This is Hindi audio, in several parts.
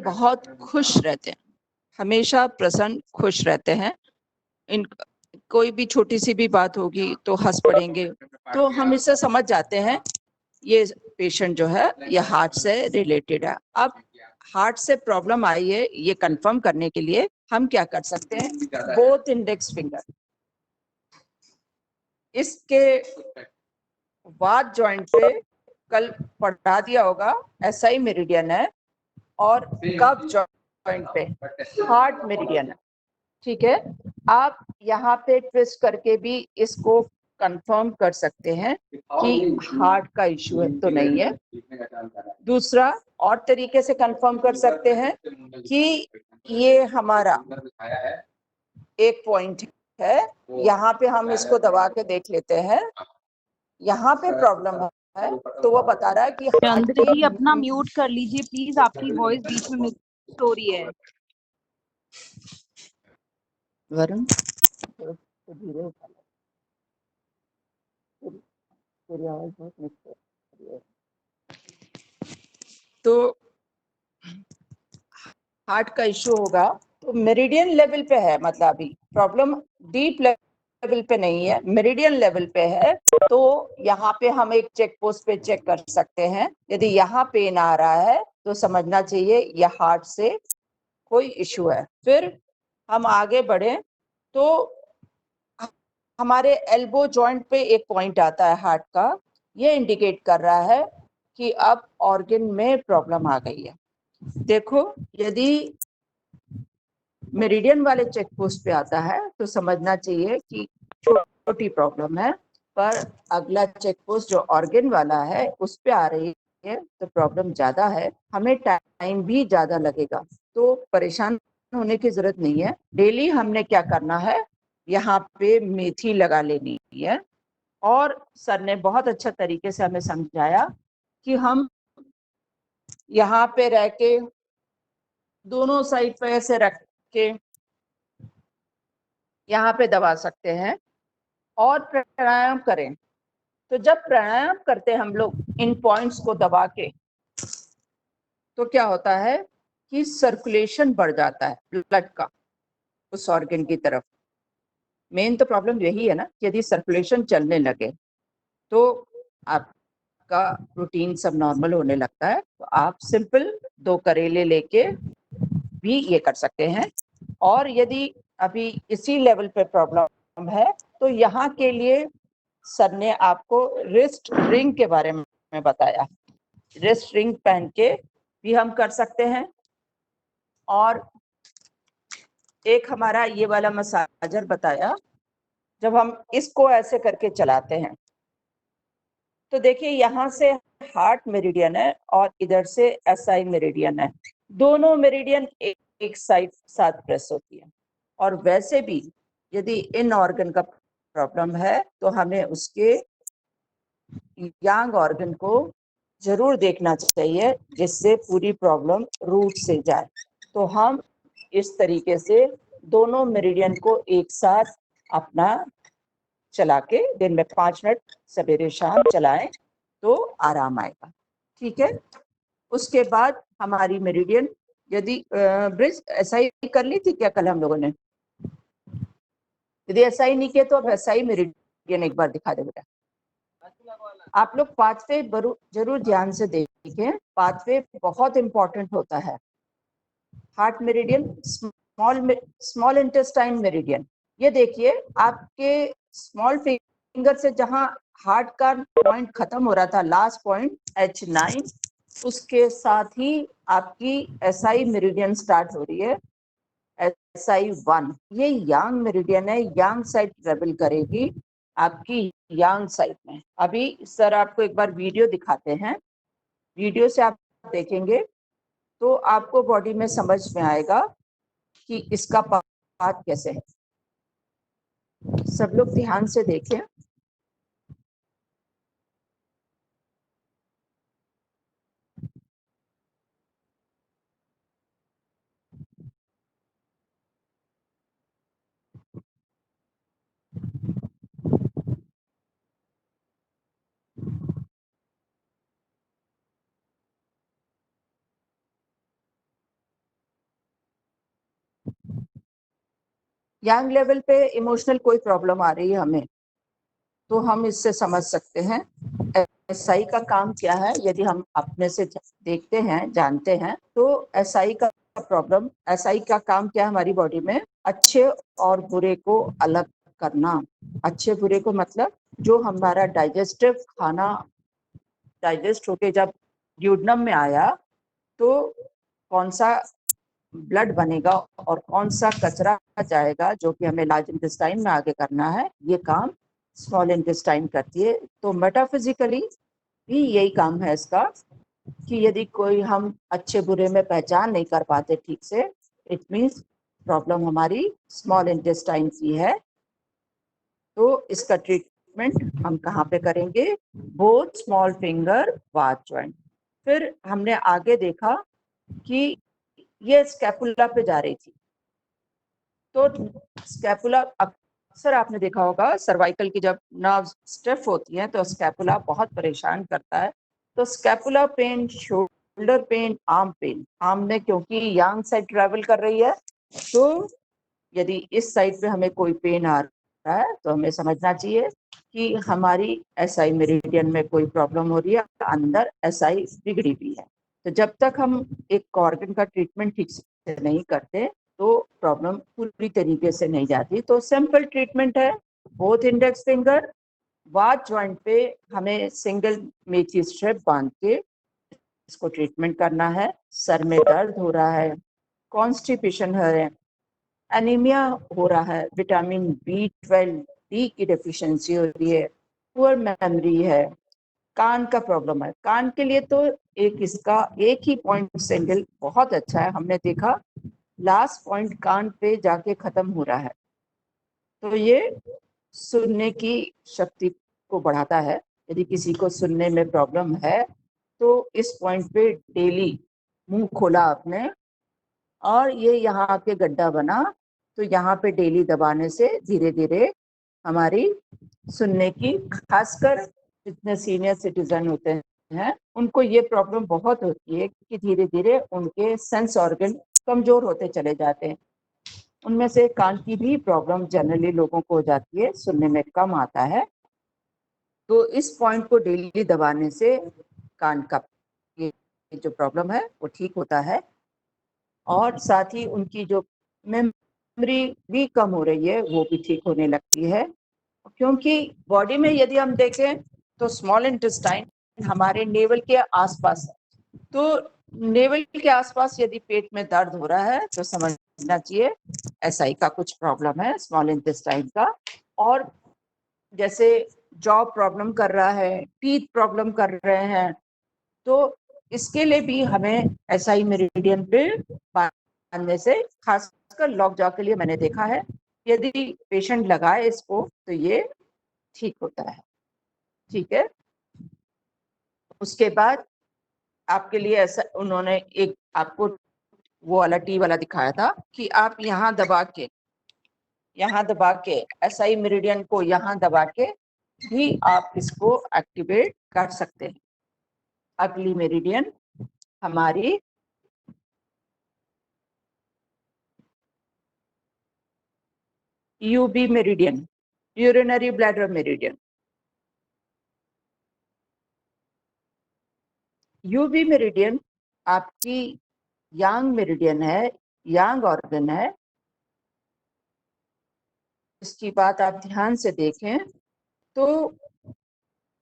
बहुत खुश रहते हैं, हमेशा प्रसन्न खुश रहते हैं। इन कोई भी छोटी सी भी बात होगी तो हंस पड़ेंगे। तो हम इससे समझ जाते हैं ये पेशेंट जो है ये हार्ट से रिलेटेड है। अब हार्ट से प्रॉब्लम आई है ये कंफर्म करने के लिए हम क्या कर सकते हैं, बोथ इंडेक्स फिंगर इसके वाद जॉइंट पे कल पढ़ा दिया होगा, एसआई मेरिडियन है और कफ जॉइंट पे हार्ट मेरिडियन है। ठीक है, आप यहाँ पे ट्विस्ट करके भी इसको कंफर्म कर सकते हैं कि हार्ट का इश्यू है तो नहीं है। दूसरा और तरीके से कंफर्म कर सकते हैं कि ये हमारा एक पॉइंट है, यहाँ पे हम इसको दबा के देख लेते हैं, यहाँ पे प्रॉब्लम है तो वो बता रहा है कि चंद्र जी अपना म्यूट कर लीजिए प्लीज, आपकी वॉइस बीच में मिस हो रही है। वरुण धीरे तेरी आवाज बहुत मिस हो रही है। तो हार्ट का इश्यू होगा तो मेरिडियन लेवल पे है, मतलब अभी प्रॉब्लम डीप लेवल पे नहीं है, मेरिडियन लेवल पे है। तो यहाँ पे हम एक चेक पोस्ट पे चेक कर सकते हैं। यदि यहाँ पेन आ रहा है तो समझना चाहिए यह हार्ट से कोई इश्यू है। फिर हम आगे बढ़े तो हमारे एल्बो जॉइंट पे एक पॉइंट आता है हार्ट का, ये इंडिकेट कर रहा है कि अब ऑर्गन में प्रॉब्लम आ गई है। देखो यदि मेरिडियन वाले चेक पोस्ट पे आता है तो समझना चाहिए कि छोटी प्रॉब्लम है, पर अगला चेक पोस्ट जो ऑर्गन वाला है उस पे आ रही है तो प्रॉब्लम ज्यादा है, हमें टाइम भी ज्यादा लगेगा। तो परेशान होने की जरूरत नहीं है। डेली हमने क्या करना है, यहाँ पे मेथी लगा लेनी है। और सर ने बहुत अच्छा तरीके से हमें समझाया कि हम यहाँ पे रह के दोनों साइड पे ऐसे रख के यहाँ पे दबा सकते हैं और प्राणायाम करें। तो जब प्राणायाम करते हैं हम लोग इन पॉइंट्स को दबा के, तो क्या होता है कि सर्कुलेशन बढ़ जाता है ब्लड का उस ऑर्गन की तरफ। मेन तो प्रॉब्लम यही है ना, यदि सर्कुलेशन चलने लगे तो आपका रूटीन सब नॉर्मल होने लगता है। तो आप सिंपल 2 करेले लेके भी ये कर सकते हैं। और यदि अभी इसी लेवल पे प्रॉब्लम है तो यहाँ के लिए सर ने आपको रिस्ट रिंग के बारे में बताया। रिस्ट रिंग पहन के भी हम कर सकते हैं। और एक हमारा ये वाला मसाजर बताया, जब हम इसको ऐसे करके चलाते हैं तो देखिए यहाँ से हार्ट मेरिडियन है और इधर से एसआई मेरिडियन है। दोनों मेरिडियन एक साइड साथ प्रेस होती है। और वैसे भी यदि इन ऑर्गन का प्रॉब्लम है तो हमें उसके यांग ऑर्गन को जरूर देखना चाहिए, जिससे पूरी प्रॉब्लम रूट से जाए। तो हम इस तरीके से दोनों मेरिडियन को एक साथ अपना चला के दिन में 5 मिनट सवेरे शाम चलाएं तो आराम आएगा। ठीक है, उसके बाद हमारी मेरिडियन, यदि ब्रिज ऐसा ही कर ली थी क्या कल हम लोगों ने? यदि ऐसा ही नहीं किया तो अब ऐसा ही मेरिडियन एक बार दिखा दे बेटा। आप लोग पाथवे जरूर ध्यान से देखें, पाथवे बहुत इंपॉर्टेंट होता है। Heart meridian, small intestine meridian, ये देखिए आपके स्मॉल फिंगर से जहां हार्ट का पॉइंट खत्म हो रहा था, लास्ट पॉइंट H9, उसके साथ ही आपकी एसआई मेरिडियन स्टार्ट हो रही है, SI1। ये यांग मेरिडियन है, यांग साइड ट्रेवल करेगी आपकी यांग साइड में। अभी सर आपको एक बार वीडियो दिखाते हैं, वीडियो से आप देखेंगे तो आपको बॉडी में समझ में आएगा कि इसका पाथ कैसे है। सब लोग ध्यान से देखें। यांग लेवल पे इमोशनल कोई प्रॉब्लम आ रही है हमें, तो हम इससे समझ सकते हैं एसआई का काम क्या है। यदि हम अपने से देखते हैं, जानते हैं, तो एसआई का प्रॉब्लम, एसआई का काम क्या है हमारी बॉडी में, अच्छे और बुरे को अलग करना। अच्छे बुरे को मतलब जो हमारा डाइजेस्टिव खाना डाइजेस्ट होके जब ड्यूडनम में आया, तो कौन सा ब्लड बनेगा और कौन सा कचरा जाएगा जो कि हमें लार्ज इंटेस्टाइन में आगे करना है, ये काम स्मॉल इंटेस्टाइन करती है। तो मेटाफिजिकली भी यही काम है इसका, कि यदि कोई हम अच्छे बुरे में पहचान नहीं कर पाते ठीक से, इट मीन्स प्रॉब्लम हमारी स्मॉल इंटेस्टाइन की है। तो इसका ट्रीटमेंट हम कहाँ पे करेंगे? Both small finger watch joint. फिर हमने आगे देखा कि ये स्कैपुला पे जा रही थी, तो स्कैपुला अक्सर आपने देखा होगा सर्वाइकल की जब नर्व स्टिफ होती है तो स्कैपुला बहुत परेशान करता है। तो scapula pain, shoulder pain, arm pain, arm में क्योंकि यांग साइड ट्रेवल कर रही है, तो यदि इस साइड पे हमें कोई पेन आ रहा है तो हमें समझना चाहिए कि हमारी एसआई मेरिडियन में कोई प्रॉब्लम हो रही है, अंदर एसआई बिगड़ी हुई है। तो जब तक हम एक ऑर्गन का ट्रीटमेंट ठीक से नहीं करते तो प्रॉब्लम पूरी तरीके से नहीं जाती। तो सिंपल ट्रीटमेंट है, both index finger watch joint पे हमें सिंगल मेथी स्ट्रिप बांध के इसको ट्रीटमेंट करना है। सर में दर्द हो रहा है, कॉन्स्टिपेशन है, एनीमिया हो रहा है, विटामिन B12 डी की डेफिशिएंसी हो रही है, पुअर मेमोरी है, कान का प्रॉब्लम है। कान के लिए तो इसका एक ही पॉइंट सिंगल बहुत अच्छा है, हमने देखा लास्ट पॉइंट कान पे जाके खत्म हो रहा है, तो ये सुनने की शक्ति को बढ़ाता है। यदि किसी को सुनने में प्रॉब्लम है तो इस पॉइंट पे डेली मुंह खोला आपने और ये यहाँ आके गड्ढा बना, तो यहाँ पे डेली दबाने से धीरे धीरे हमारी सुनने की, खासकर जितने सीनियर सिटीजन होते हैं उनको ये प्रॉब्लम बहुत होती है कि धीरे धीरे उनके सेंस ऑर्गन कमजोर होते चले जाते हैं। उनमें से कान की भी प्रॉब्लम जनरली लोगों को हो जाती है, सुनने में कम आता है। तो इस पॉइंट को डेली दबाने से कान का ये जो प्रॉब्लम है वो ठीक होता है, और साथ ही उनकी जो मेमोरी भी कम हो रही है वो भी ठीक होने लगती है। क्योंकि बॉडी में यदि हम देखें तो स्मॉल इंटेस्टाइन हमारे नेवल के आसपास है, तो नेवल के आसपास यदि पेट में दर्द हो रहा है तो समझना चाहिए एसआई का कुछ प्रॉब्लम है, स्मॉल इंटेस्टाइन का। और जैसे जॉ प्रॉब्लम कर रहा है, टीथ प्रॉब्लम कर रहे हैं, तो इसके लिए भी हमें एसआई मेरिडियन पे बांधने से, खासकर लॉक जॉ के लिए मैंने देखा है, यदि पेशेंट लगाए इसको तो ये ठीक होता है। ठीक है, उसके बाद आपके लिए ऐसा उन्होंने एक आपको वो वाला टी वाला दिखाया था कि आप यहाँ दबा के एसआई मेरिडियन को यहाँ दबा के भी आप इसको एक्टिवेट कर सकते हैं। अगली मेरिडियन हमारी UB meridian, urinary bladder meridian. UB meridian आपकी यांग मेरिडियन है, यांग ऑर्गन है। इसकी बात आप ध्यान से देखें तो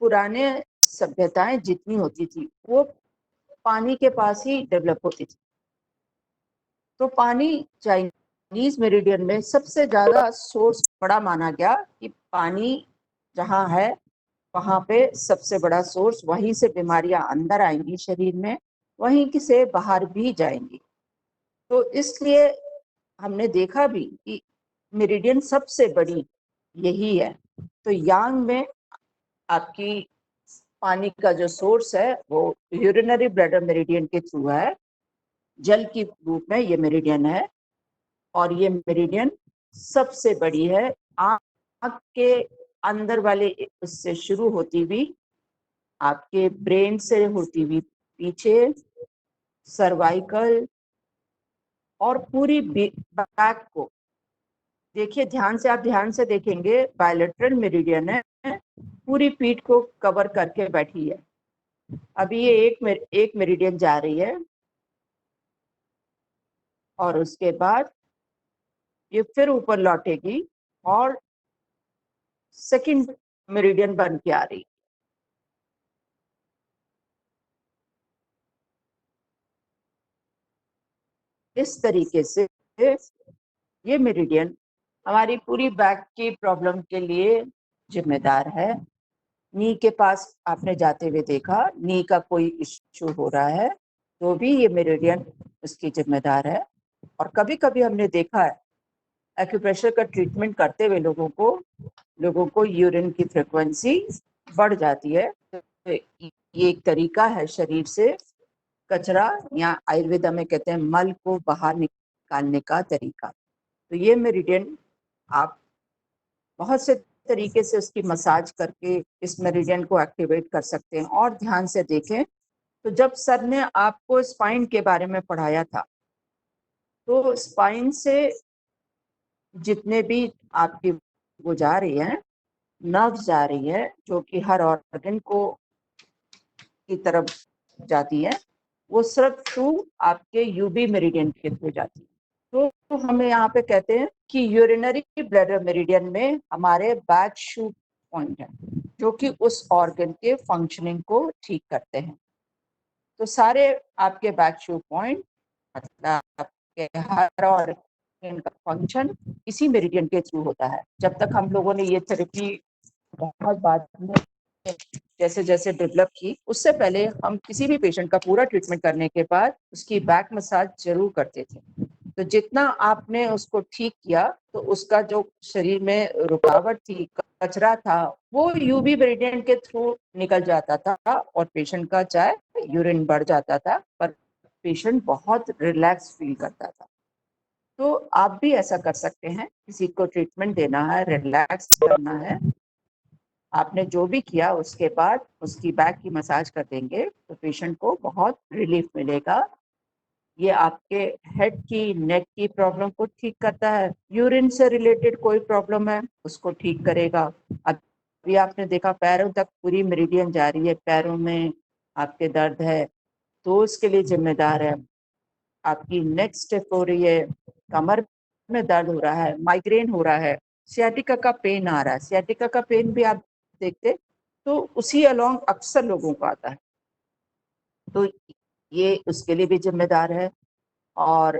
पुराने सभ्यताएं जितनी होती थी वो पानी के पास ही डेवलप होती थी। तो पानी चाइनीज मेरिडियन में सबसे ज्यादा सोर्स बड़ा माना गया कि पानी जहाँ है वहां पे सबसे बड़ा सोर्स, वहीं से बीमारियां अंदर आएंगी शरीर में, वहीं से बाहर भी जाएंगी। तो इसलिए हमने देखा भी कि मेरिडियन सबसे बड़ी यही है। तो यांग में आपकी पानी का जो सोर्स है वो यूरिनरी ब्लैडर मेरिडियन के थ्रू है, जल की रूप में ये मेरिडियन है। और ये मेरिडियन सबसे बड़ी है, आँख के अंदर वाले उससे शुरू होती हुई, आपके ब्रेन से होती हुई पीछे, सर्वाइकल और पूरी बैक को देखिए ध्यान से, आप ध्यान से देखेंगे बायलेटरल मेरिडियन है, पूरी पीठ को कवर करके बैठी है। अभी ये एक मेरिडियन जा रही है और उसके बाद ये फिर ऊपर लौटेगी और सेकंड मेरिडियन बन के आ रही। इस तरीके से ये मेरिडियन हमारी पूरी बैक की प्रॉब्लम के लिए जिम्मेदार है। नी के पास आपने जाते हुए देखा, नी का कोई इश्यू हो रहा है तो भी ये मेरिडियन उसकी जिम्मेदार है। और कभी कभी हमने देखा है एक्यूप्रेशर का ट्रीटमेंट करते हुए लोगों को यूरिन की फ्रिक्वेंसी बढ़ जाती है। तो ये एक तरीका है शरीर से कचरा, या आयुर्वेदा में कहते हैं मल को बाहर निकालने का तरीका। तो ये मेरिडियन आप बहुत से तरीके से उसकी मसाज करके इस मेरिडियन को एक्टिवेट कर सकते हैं। और ध्यान से देखें तो जब सर ने आपको स्पाइन के बारे में पढ़ाया था, तो स्पाइन से जितने भी आपकी वो जा रही है, नर्व्स जा रही है जो कि हर ऑर्गन को की तरफ जाती है, वो सिर्फ थ्रू आपके यूबी मेरिडियन के थ्रू जाती है। तो हमें यहाँ पे कहते हैं कि यूरिनरी ब्लैडर मेरिडियन में हमारे बैक शू पॉइंट है जो कि उस ऑर्गन के फंक्शनिंग को ठीक करते हैं। तो सारे आपके बैक शू पॉइंट मतलब आपके हर ऑर्गन का फंक्शन इसी मेरिडियन के थ्रू होता है। जब तक हम लोगों ने ये थेरेपी बहुत बाद में जैसे जैसे डेवलप की, उससे पहले हम किसी भी पेशेंट का पूरा ट्रीटमेंट करने के बाद उसकी बैक मसाज जरूर करते थे। तो जितना आपने उसको ठीक किया तो उसका जो शरीर में रुकावट थी, कचरा था, वो यूवी मेरिडियन के थ्रू निकल जाता था और पेशेंट का चाहे यूरिन बढ़ जाता था पर पेशेंट बहुत रिलैक्स फील करता था। तो आप भी ऐसा कर सकते हैं। किसी को ट्रीटमेंट देना है, रिलैक्स करना है, आपने जो भी किया उसके बाद उसकी बैक की मसाज कर देंगे तो पेशेंट को बहुत रिलीफ मिलेगा। ये आपके हेड की, नेक की प्रॉब्लम को ठीक करता है। यूरिन से रिलेटेड कोई प्रॉब्लम है उसको ठीक करेगा। अभी आपने देखा पैरों तक पूरी मेरिडियन जा रही है, पैरों में आपके दर्द है तो उसके लिए जिम्मेदार है। आपकी नेक स्टिफ हो रही है, कमर में दर्द हो रहा है, माइग्रेन हो रहा है, सियाटिका का पेन आ रहा है, सियाटिका का पेन भी आप देखते तो उसी अलोंग अक्सर लोगों को आता है, तो ये उसके लिए भी जिम्मेदार है। और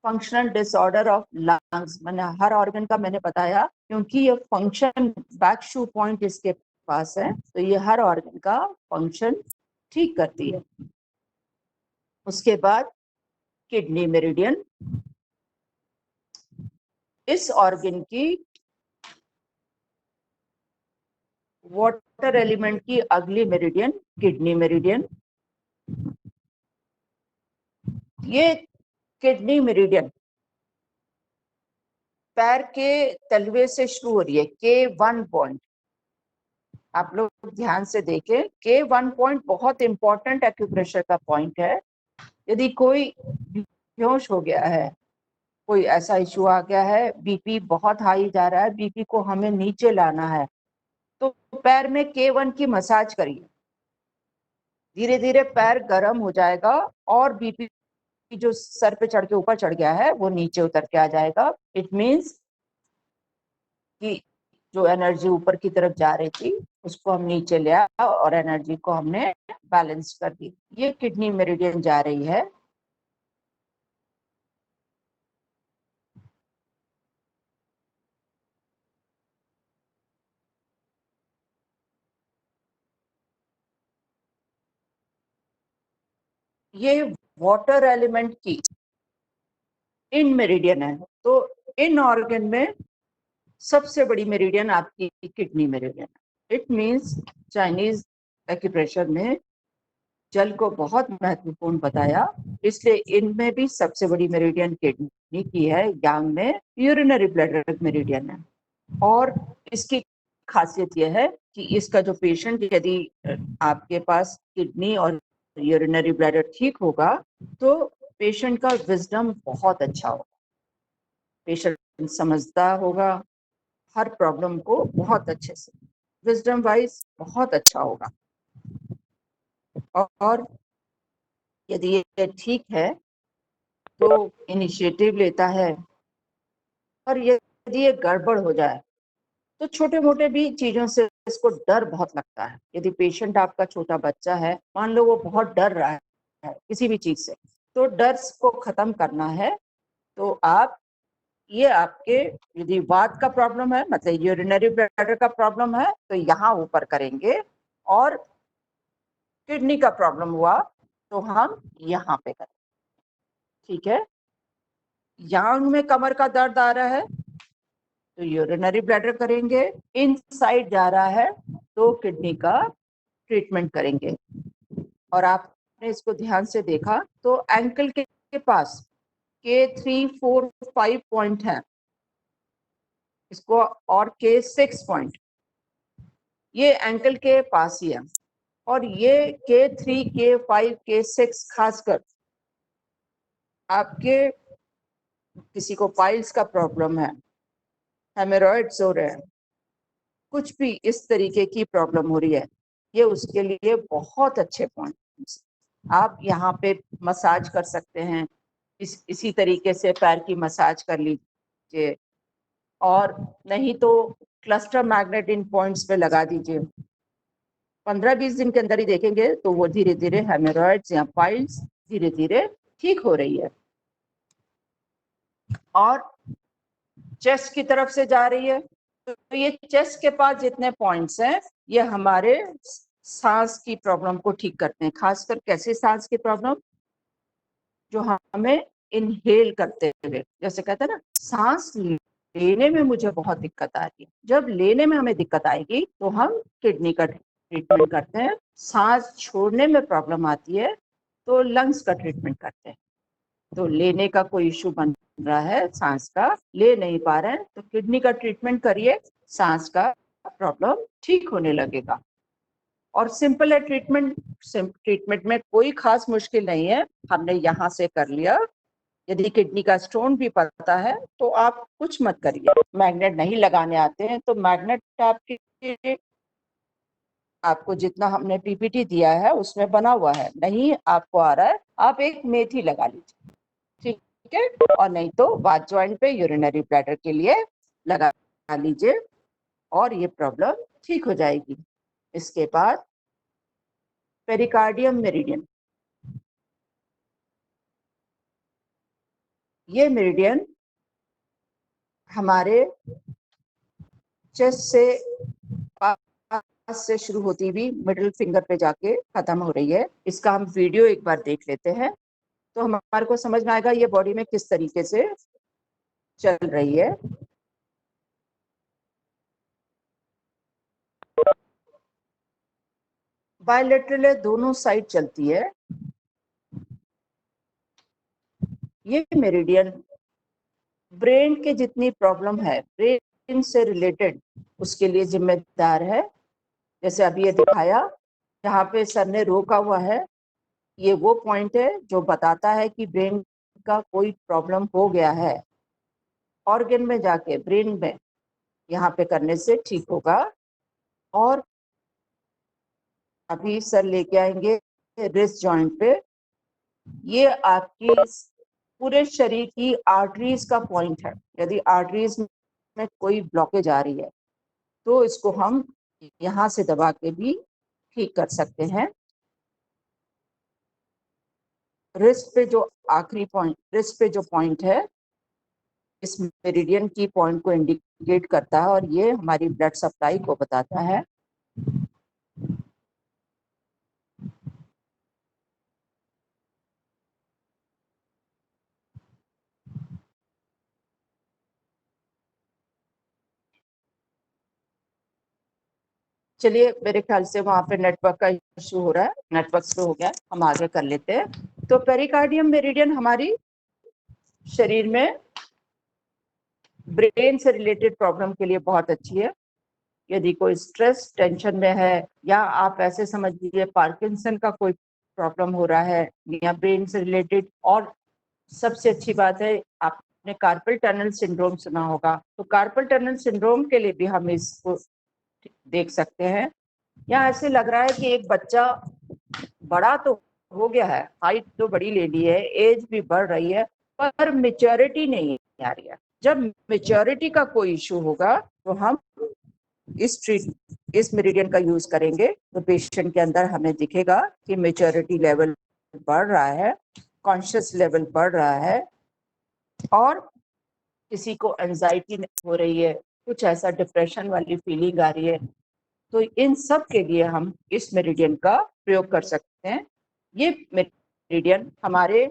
फंक्शनल डिसऑर्डर ऑफ लंग्स, मैंने हर ऑर्गन का मैंने बताया क्योंकि ये फंक्शन बैक शू पॉइंट इसके पास है तो ये हर ऑर्गन का फंक्शन ठीक करती है। उसके बाद किडनी मेरिडियन, इस ऑर्गन की वाटर एलिमेंट की अगली मेरिडियन किडनी मेरिडियन। ये किडनी मेरिडियन पैर के तलवे से शुरू हो रही है, K1 पॉइंट। आप लोग ध्यान से देखें, K1 पॉइंट बहुत इंपॉर्टेंट एक्यूप्रेशर का पॉइंट है। यदि कोई बेहोश हो गया है, कोई ऐसा इशू आ गया है, बीपी बहुत हाई जा रहा है, बीपी को हमें नीचे लाना है, तो पैर में K1 की मसाज करिए। धीरे धीरे पैर गर्म हो जाएगा और बीपी जो सर पे चढ़ के ऊपर चढ़ गया है वो नीचे उतर के आ जाएगा। इट मीन्स कि जो एनर्जी ऊपर की तरफ जा रही थी उसको हम नीचे ले आए और एनर्जी को हमने बैलेंस कर दी। ये किडनी मेरिडियन जा रही है। ये वाटर एलिमेंट की इन मेरिडियन है। तो इन ऑर्गन में सबसे बड़ी मेरिडियन आपकी किडनी मेरिडियन है। इट मीन्स चाइनीज एक्यूप्रेशर में जल को बहुत महत्वपूर्ण बताया, इसलिए इनमें भी सबसे बड़ी मेरिडियन किडनी की है, यांग में यूरिनरी ब्लैडर मेरिडियन है। और इसकी खासियत यह है कि इसका जो पेशेंट, यदि आपके पास किडनी और यूरिनरी ब्लैडर ठीक होगा तो पेशेंट का विजडम बहुत अच्छा होगा। पेशेंट समझता होगा हर प्रॉब्लम को बहुत अच्छे से, विजडम वाइज बहुत अच्छा होगा। और यदि ये ठीक है तो इनिशिएटिव लेता है, और यदि ये गड़बड़ हो जाए तो छोटे मोटे भी चीजों से इसको डर बहुत लगता है। यदि पेशेंट आपका छोटा बच्चा है, मान लो वो बहुत डर रहा है किसी भी चीज से, तो डर को खत्म करना है तो आप ये आपके, यदि वात का प्रॉब्लम है, मतलब यूरिनरी ब्लैडर का प्रॉब्लम है, तो यहाँ ऊपर करेंगे, और किडनी का प्रॉब्लम हुआ तो हम यहाँ पे करेंगे। ठीक है, यहाँ में कमर का दर्द आ रहा है तो यूरिनरी ब्लैडर करेंगे, इनसाइड जा रहा है तो किडनी का ट्रीटमेंट करेंगे। और आपने इसको ध्यान से देखा तो एंकल के पास K3, 4, 5 पॉइंट है इसको, और K6 पॉइंट ये एंकल के पास ही है। और ये K3, K5, K6 खासकर आपके किसी को पाइल्स का प्रॉब्लम है, हेमोरॉइड्स हो रहे हैं, कुछ भी इस तरीके की प्रॉब्लम हो रही है, ये उसके लिए बहुत अच्छे पॉइंट्स। आप यहाँ पे मसाज कर सकते हैं, इसी तरीके से पैर की मसाज कर लीजिए, और नहीं तो क्लस्टर मैग्नेट इन पॉइंट्स पे लगा दीजिए। 15-20 दिन के अंदर ही देखेंगे तो वो धीरे धीरे हेमोरॉइड्स या पाइल्स धीरे धीरे ठीक हो रही है। और चेस्ट की तरफ से जा रही है, तो ये चेस्ट के पास जितने पॉइंट्स हैं ये हमारे सांस की प्रॉब्लम को ठीक करते हैं। खासकर कैसे सांस की प्रॉब्लम, जो हमें इनहेल करते हुए, जैसे कहते हैं ना, सांस लेने में मुझे बहुत दिक्कत आ रही है, जब लेने में हमें दिक्कत आएगी तो हम किडनी का ट्रीटमेंट करते हैं। सांस छोड़ने में प्रॉब्लम आती है तो लंग्स का ट्रीटमेंट करते हैं। तो लेने का कोई इशू बन रहा है, सांस का ले नहीं पा रहे हैं, तो किडनी का ट्रीटमेंट करिए, सांस का प्रॉब्लम ठीक होने लगेगा। और सिंपल है ट्रीटमेंट, ट्रीटमेंट में कोई खास मुश्किल नहीं है, हमने यहाँ से कर लिया। यदि किडनी का स्टोन भी पड़ता है तो आप कुछ मत करिए, मैग्नेट नहीं लगाने आते हैं तो मैग्नेट आपको जितना हमने पीपीटी दिया है उसमें बना हुआ है, नहीं आपको आ रहा है, आप एक मेथी लगा लीजिए, ठीक है। और नहीं तो वात ज्वाइंट पे यूरिनरी ब्लैडर के लिए लगा लीजिए और ये प्रॉब्लम ठीक हो जाएगी। इसके बाद पेरिकार्डियम मेरिडियन, ये मेरिडियन हमारे चेस्ट से पास से शुरू होती हुई मिडिल फिंगर पे जाके खत्म हो रही है। इसका हम वीडियो एक बार देख लेते हैं तो हमारे को समझ में आएगा ये बॉडी में किस तरीके से चल रही है। बायलेटरल है, दोनों साइड चलती है। ये मेरिडियन ब्रेन के जितनी प्रॉब्लम है, ब्रेन से रिलेटेड, उसके लिए जिम्मेदार है। जैसे अभी ये दिखाया, जहाँ पे सर ने रोका हुआ है, ये वो पॉइंट है जो बताता है कि ब्रेन का कोई प्रॉब्लम हो गया है। ऑर्गन में जाके ब्रेन में यहाँ पे करने से ठीक होगा। और अभी सर लेके आएंगे रिस्ट जॉइंट पे, ये आपकी पूरे शरीर की आर्टरीज का पॉइंट है। यदि आर्टरीज में कोई ब्लॉकेज आ रही है तो इसको हम यहाँ से दबा के भी ठीक कर सकते हैं। रिस्ट पे जो आखिरी पॉइंट, रिस्ट पे जो पॉइंट है, इस मेरिडियन की पॉइंट को इंडिकेट करता है और ये हमारी ब्लड सप्लाई को बताता है। चलिए, मेरे ख्याल से वहां पे नेटवर्क का इशू हो रहा है, नेटवर्क स्लो हो गया, हम आगे कर लेते हैं। तो पेरिकार्डियम मेरिडियन हमारी शरीर में ब्रेन से रिलेटेड प्रॉब्लम के लिए बहुत अच्छी है। यदि कोई स्ट्रेस टेंशन में है, या आप ऐसे समझ लीजिए पार्किंसन का कोई प्रॉब्लम हो रहा है या ब्रेन से रिलेटेड, और सबसे अच्छी बात है, आप आपने कार्पल टनल सिंड्रोम सुना होगा, तो कार्पल टनल सिंड्रोम के लिए भी हम इसको देख सकते हैं। यहाँ ऐसे लग रहा है कि एक बच्चा बड़ा तो हो गया है, हाइट तो बड़ी ले ली है, एज भी बढ़ रही है, पर मेच्योरिटी नहीं आ रही है। जब मेच्योरिटी का कोई इशू होगा तो हम इस मेरिडियन का यूज करेंगे, तो पेशेंट के अंदर हमें दिखेगा कि मेच्योरिटी लेवल बढ़ रहा है, कॉन्शियस लेवल बढ़ रहा है, और किसी को एंजाइटी हो रही है, कुछ ऐसा डिप्रेशन वाली फीलिंग आ रही है, तो इन सब के लिए हम इस मेरिडियन का प्रयोग कर सकते हैं। ये मेरिडियन हमारे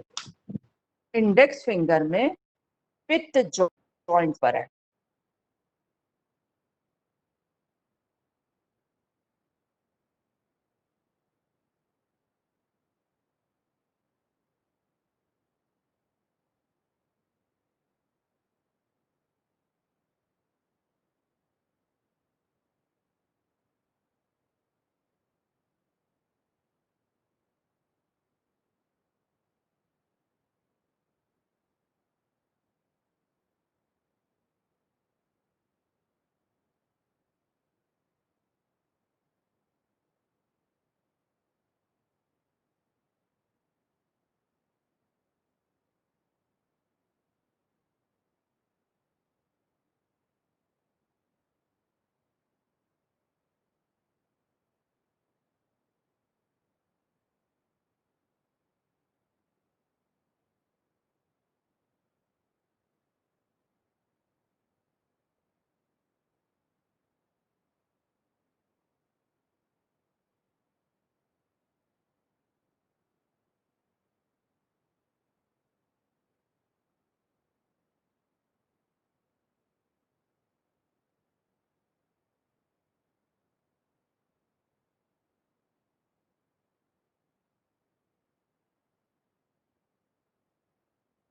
इंडेक्स फिंगर में पित्त जॉइंट पर है।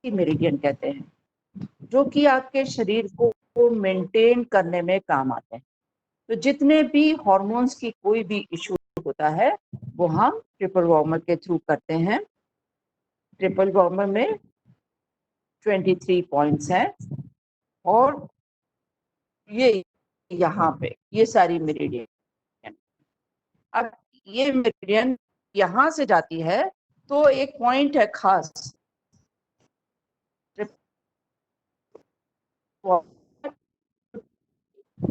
मेरिडियन कहते हैं, जो कि आपके शरीर को मेंटेन करने में काम आते हैं। तो जितने भी हार्मोन्स की कोई भी इशू होता है वो हम ट्रिपल वार्मर के थ्रू करते हैं। ट्रिपल वार्मर में 23 पॉइंट्स हैं, और ये यहाँ पे ये सारी मेरिडियन, अब ये मेरिडियन यहाँ से जाती है तो एक पॉइंट है खास,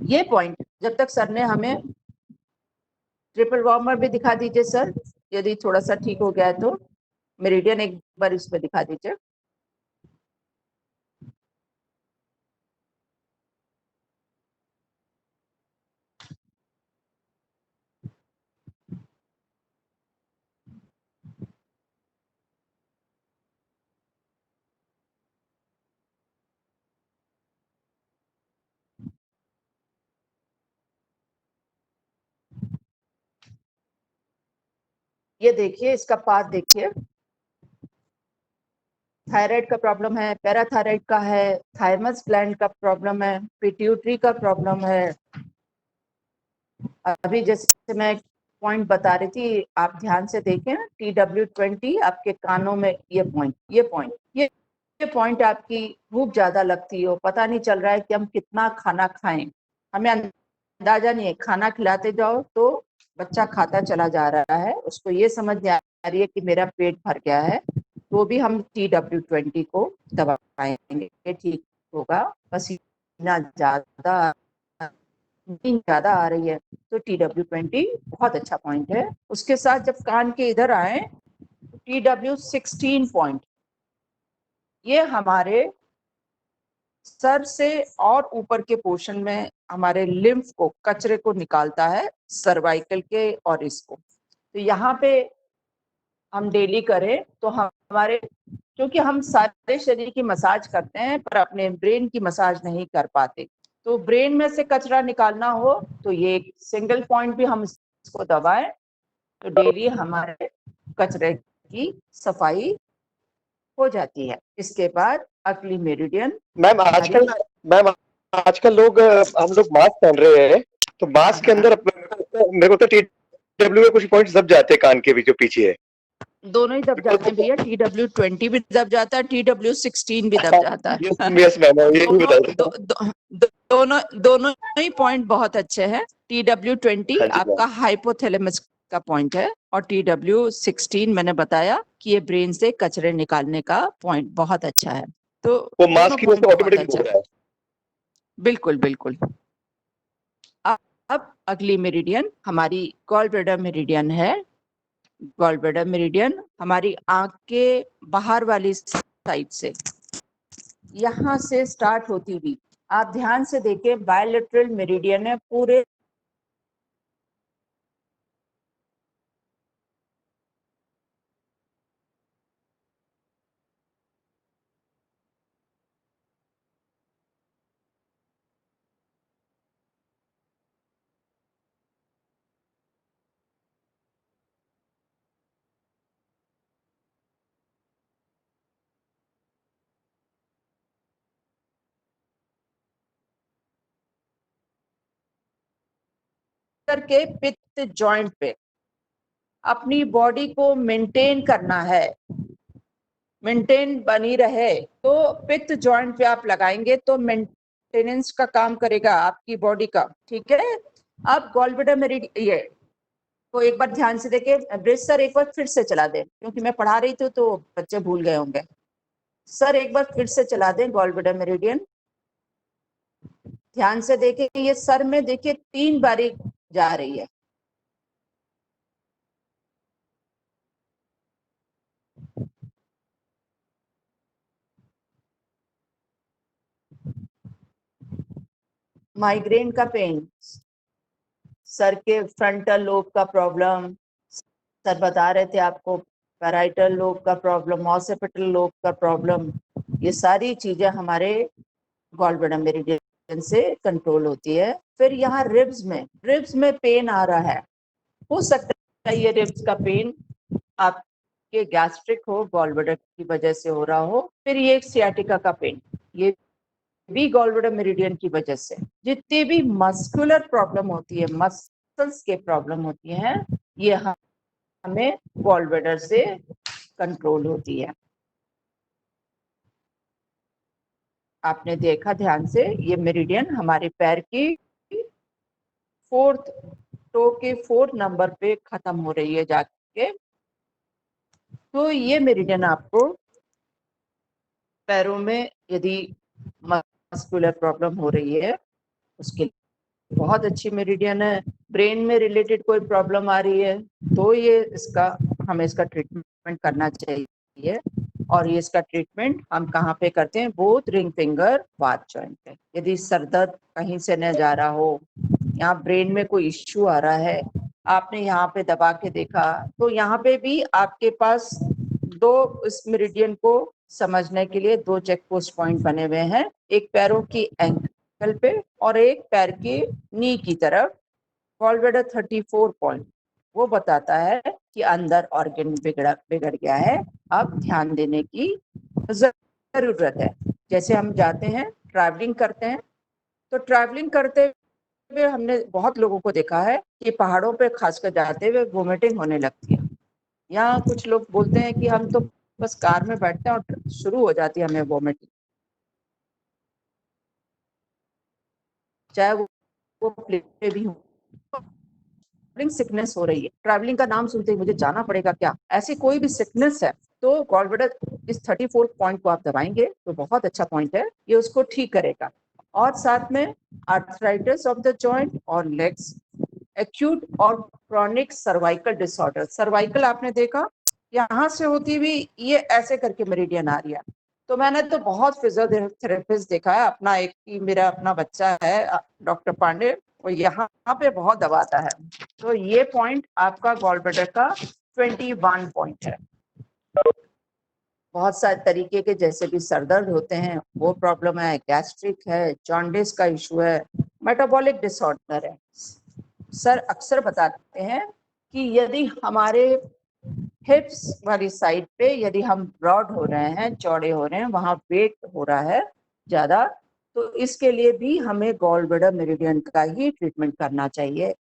ये पॉइंट जब तक सर ने हमें ट्रिपल वार्मर भी दिखा दीजिए सर, यदि थोड़ा सा ठीक हो गया है तो मेरिडियन एक बार इस पे दिखा दीजिए। ये देखिए, इसका पाथ देखिए, थायराइड का प्रॉब्लम है, पैराथायराइड का है, थाइमस ग्लैंड का प्रॉब्लम है, पिट्यूटरी का प्रॉब्लम है। अभी जैसे मैं पॉइंट बता रही थी, आप ध्यान से देखें, TW20 आपके कानों में, ये पॉइंट आपकी भूख ज्यादा लगती हो, पता नहीं चल रहा है कि हम कितना खाना खाएं, हमें अंदाजा नहीं है, खाना खिलाते जाओ तो बच्चा खाता चला जा रहा है, उसको ये समझ नहीं आ रही है कि मेरा पेट भर गया है, तो भी हम TW20 को दबाएंगे, ठीक होगा। पसीना ज्यादा आ रही है तो TW20 बहुत अच्छा पॉइंट है। उसके साथ जब कान के इधर आए तो TW16 पॉइंट, ये हमारे सर से और ऊपर के पोर्शन में हमारे लिम्फ को, कचरे को निकालता है, सर्वाइकल के और इसको, तो यहाँ पे हम डेली करें तो हमारे, क्योंकि हम सारे शरीर की मसाज करते हैं पर अपने ब्रेन की मसाज नहीं कर पाते, तो ब्रेन में से कचरा निकालना हो तो ये एक सिंगल पॉइंट भी हम इसको दबाएं तो डेली हमारे कचरे की सफाई हो जाती है। इसके बाद अगली मेरिडियन मैम आजकल लोग हम लोग मास्क पहन रहे हैं, तो मास्क के अंदर मेरे को तो TW के कुछ पॉइंट्स दब जाते हैं कान के भी जो पीछे है, दोनों ही दब जाते हैं भैया, TW20 भी दब जाता है, TW16 भी दब जाता है। यस मैम, ये भी दोनों बता दोनों दोनों ही पॉइंट बहुत अच्छे हैं। TW20 हाँ जी आपका मैम। हाइपोथैलेमस का पॉइंट है, और TW16 मैंने बताया कि ये ब्रेन से कचरे निकालने का पॉइंट बहुत अच्छा है। तो वो मास दोनों की वजह पॉइंट से बहुत ऑटोमेटिक अच्छा हो है। रहा है। बिल्कुल बिल्कुल। अब अगली मेरिडियन हमारी गॉल ब्लैडर मेरिडियन है। गॉल ब्लैडर मेरिडियन हमारी आंख के बाहर वाली साइड से, यहाँ से स्टार्ट होती हुई, आप ध्यान से देखिए, बायलेटरल मेरिडियन है पूरे करके पित्त जॉइंट पे अपनी बॉडी को मेंटेन करना है, मेंटेन बनी रहे, तो पित्त जॉइंट पे आप लगाएंगे तो मेंटेनेंस का काम करेगा आपकी बॉडी का। ठीक है। अब गॉल ब्लैडर मेरिडियन ये तो एक बार ध्यान से देखिए, ब्रिज सर एक बार फिर से चला दें, क्योंकि मैं पढ़ा रही थी तो बच्चे भूल गए होंगे। सर एक बार फिर से चला दें गॉल ब्लैडर मेरिडियन। ध्यान से देखिए, ये सर में देखिए 3 बारी जा रही है। माइग्रेन का पेन, सर के फ्रंटल लोब का प्रॉब्लम, सर बता रहे थे आपको पैराइटल लोब का प्रॉब्लम, ऑसिपिटल लोब का प्रॉब्लम, ये सारी चीजें हमारे गॉल ब्लैडर मेरिडियन से कंट्रोल होती है। फिर यहाँ रिब्स में पेन आ रहा है, हो सकता है ये रिब्स का पेन आपके गैस्ट्रिक हो, गॉल ब्लैडर की वजह से हो रहा हो। फिर ये एक सियाटिका का पेन, ये भी गॉल ब्लैडर मेरिडियन की वजह से। जितनी भी मस्कुलर प्रॉब्लम होती है, मसल्स के प्रॉब्लम होती हैं, ये हमें गॉल ब्लैडर से कंट्रोल होती है। आपने देखा ध्यान से, ये मेरिडियन हमारे पैर की 4th टो के 4th नंबर पे खत्म हो रही है जाके। तो ये मेरिडियन आपको पैरों में यदि मस्कुलर प्रॉब्लम हो रही है उसके बहुत अच्छी मेरिडियन है। ब्रेन में रिलेटेड कोई प्रॉब्लम आ रही है तो ये हमें इसका ट्रीटमेंट करना चाहिए। और ये इसका ट्रीटमेंट हम कहाँ पे करते हैं? Both ring finger bath joint पे। यदि सर दर्द कहीं से न जा रहा हो, यहाँ ब्रेन में कोई इश्यू आ रहा है, आपने यहाँ पे दबा के देखा, तो यहाँ पे भी आपके पास 2 इस मेरिडियन को समझने के लिए 2 चेक पोस्ट पॉइंट बने हुए हैं, एक पैरों की एंकल पे और एक पैर की नी की तरफ। गॉल ब्लैडर 34 पॉइंट वो बताता है कि अंदर ऑर्गन बिगड़ गया है, अब ध्यान देने की जरूरत है। जैसे हम जाते हैं, ट्रैवलिंग करते हैं, तो ट्रैवलिंग करते हुए हमने बहुत लोगों को देखा है कि पहाड़ों पे खासकर जाते हुए वोमिटिंग होने लगती है। यहाँ कुछ लोग बोलते हैं कि हम तो बस कार में बैठते हैं और शुरू हो जाती है हमें वोमिटिंग, चाहे वो प्लेन पे भी हो। ट्रैवलिंग सिकनेस हो रही है, ट्रैवलिंग का नाम सुनते ही मुझे जाना पड़ेगा क्या, ऐसी कोई भी सिकनेस है, तो गॉल ब्लैडर इस 34 पॉइंट को आप दबाएंगे तो बहुत अच्छा पॉइंट है, ये उसको ठीक करेगा। और साथ में आर्थराइटिस ऑफ द जॉइंट और लेग्स, एक्यूट और क्रॉनिक सर्वाइकल डिसऑर्डर। सर्वाइकल आपने देखा यहाँ से होती हुई ये ऐसे करके मेरिडियन आ रही है। तो मैंने तो बहुत फिजियोथेरेपिस्ट देखा है, अपना एक ही मेरा अपना बच्चा है डॉक्टर पांडे, वो यहाँ पे बहुत दबाता है। तो ये पॉइंट आपका गॉल ब्लैडर का 21 पॉइंट है। बहुत सारे तरीके के जैसे भी सरदर्द होते हैं वो प्रॉब्लम है, गैस्ट्रिक है, जॉन्डिस का इशू है, मेटाबॉलिक डिसऑर्डर है। सर अक्सर बताते हैं कि यदि हमारे हिप्स वाली साइड पे यदि हम ब्रॉड हो रहे हैं, चौड़े हो रहे हैं, वहां वेट हो रहा है ज्यादा, तो इसके लिए भी हमें गॉल ब्लैडर मेरिडियन का ही ट्रीटमेंट करना चाहिए।